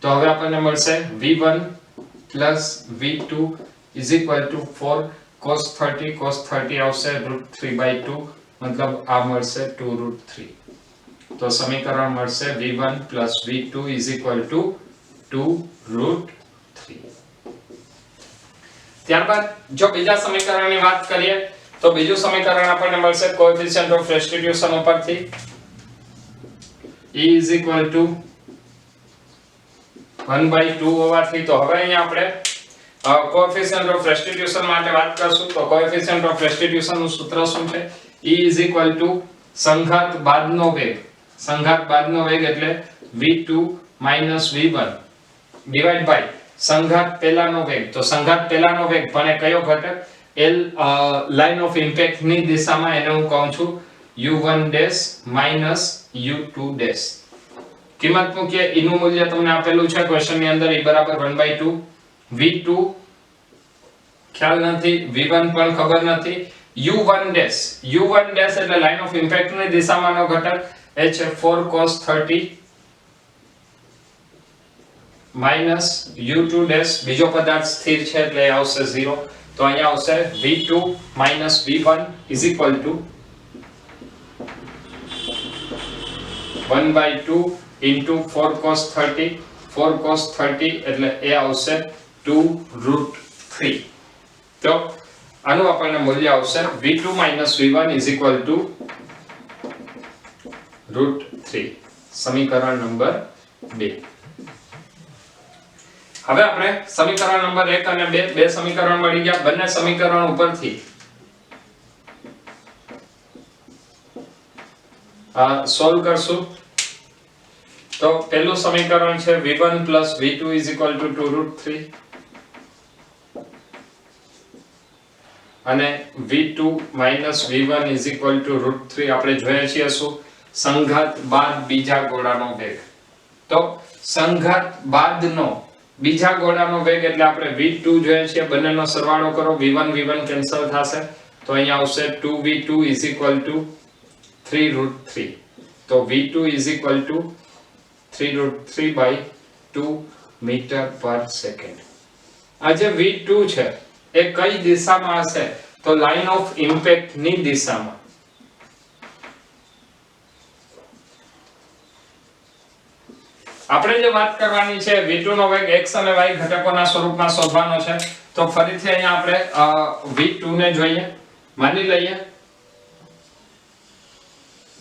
[SPEAKER 2] તો હવે આપણને મળશે v1 v2 4 cos 30. cos 30 આવશે √3/2, મતલબ આ મળશે 2√3. તો સમીકરણ મળશે v1 v2 2√3. ત્યારબાદ જો બીજા સમીકરણની વાત કરીએ તો બીજું સમીકરણ આપણને મળશે કોએફિશિયન્ટ ઓફ રેસ્ટિટ્યુશન ઉપરથી E 1/2 હોવાથી. તો હવે અહીંયા આપણે કોએફિશિયન્ટ ઓફ રેસ્ટિટ્યુશન માટે વાત કરશું. તો કોએફિશિયન્ટ ઓફ રેસ્ટિટ્યુશન નું સૂત્ર શું છે? E સંઘાત બાદનો વેગ. સંઘાત બાદનો વેગ એટલે v2 v1 ડિવાઇડ બાય સંઘાત પહેલાનો વેગ. તો સંઘાત પહેલાનો વેગ પણ એ કયો ઘટક? L લાઇન ઓફ ઇમ્પેક્ટ ની દિશામાં એને હું કહું છું u1 u2. કિંમત મૂકીએ. E નું મૂલ્ય તમને આપેલું છે ક્વેશ્ચન ની અંદર. E બરાબર 1/2. v2 ખ્યાલ નથી, v1 પણ ખબર નથી. u1 એટલે લાઇન ઓફ ઇમ્પેક્ટ ની દિશામાંનો ઘટક એ છે 4 cos 30 u2. બીજો પદાર્થ સ્થિર છે એટલે એ આવશે 0. તો અહીંયા આવશે v2 v1 1/2 into 4 cos 30. 4 cos 30 એટલે એ આવશે 2√3. તો આનું આપણને મૂલ્ય આવશે v2 v1 √3. સમીકરણ નંબર 2. હવે આપણે સમીકરણ નંબર 1 અને 2 બે સમીકરણ મળી ગયા. બંને સમીકરણ ઉપરથી સોલ્વ કરશું. તો પહેલું સમીકરણ છે v1 v2 2√3 અને v2 v1 √3. આપણે જોઈએ છીએ શું? સંઘાત બાદ બીજા ગોળાનો વેગ. તો સંઘાત બાદનો બીજા ગોળાનો વેગ એટલે આપણે v2 જોઈએ છીએ. બંનેનો સરવાળો કરો. v1 કેન્સલ થશે તો અહીંયા આવશે 2v2 3√3. તો v2 3√3/2 મીટર પર સેકન્ડ. આ જે v2 છે એ કઈ દિશામાં હશે? તો લાઇન ઓફ ઇમ્પેક્ટ ની દિશામાં. આપણે જે વાત કરવાની છે v2 નો વેગ x અને y ઘટકોના સ્વરૂપમાં શોધવાનો છે. તો ફરીથી અહીંયા આપણે v2 ને જોઈએ. માની લઈએ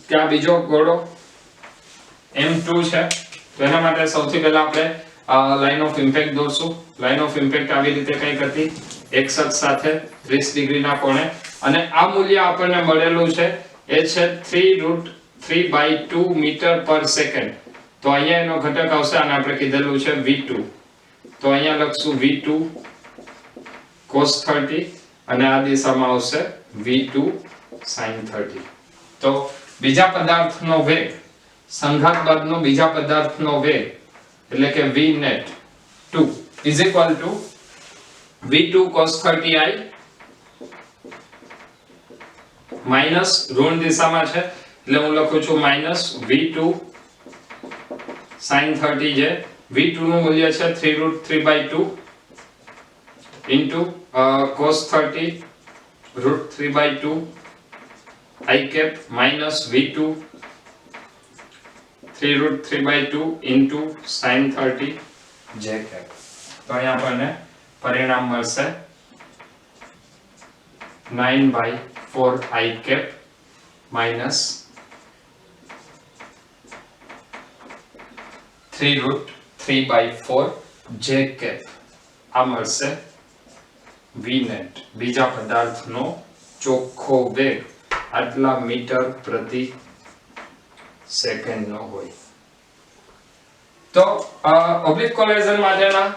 [SPEAKER 2] કે આ બીજો ગોળો m2 છે. તો એના માટે સૌથી પહેલા આપણે લાઇન ઓફ ઇમ્પેક્ટ દોરશું. લાઇન ઓફ ઇમ્પેક્ટ આવી રીતે કંઈક હતી, x અક્ષ સાથે 30 ડિગ્રીના કોણે. અને આ મૂલ્ય આપણને મળેલું છે એ છે 3√3/2 મીટર પર સેકન્ડ. તો અહીંયા એનો ઘટક આવશે અને આપણે કીધેલું છે v2. તો અહીંયા લખશું v2 cos 30 અને આ દિશામાં આવશે v2 sin 30. તો બીજા પદાર્થનો વેગ, સંઘાત બાદનો બીજા પદાર્થનો વેગ એટલે કે v net 2 is equal to v2 cos 30i minus ઋણ દિશામાં છે એટલે હું લખું છું માઈનસ v2 sin 30 છે. v2 નું મૂલ્ય છે 3√3/2 into cos 30 √3/2 I cap minus v2 3√3/2 into sin 30 j cap. તો અહીંયા આપણને પરિણામ મળશે 9/4 I cap minus 3√3/4 j cap. આ મળશે v net. બીજા પદાર્થનો ચોખ્ખો વેગ આટલા મીટર પ્રતિ સેકન્ડનો હોય. તો ઓબ્લિક કોલિઝન માટેના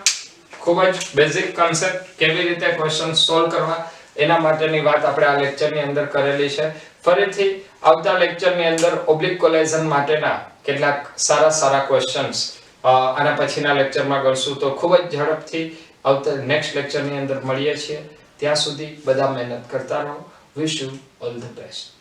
[SPEAKER 2] ખૂબ જ બેઝિક કન્સેપ્ટ કેવી રીતે ક્વેશ્ચન સોલ્વ કરવા એના માટેની વાત આપણે આ લેક્ચરની અંદર કરેલી છે. ફરીથી આવતા લેક્ચરની અંદર ઓબ્લિક કોલિઝન માટેના કેટલાક સારા ક્વેશ્ચન્સ આના પછીના લેક્ચરમાં કરશું. તો ખૂબ જ ઝડપથી આવતા નેક્સ્ટ લેક્ચરની અંદર મળીએ છીએ. ત્યાં સુધી બધા મહેનત કરતા રહો. Wish you all the best.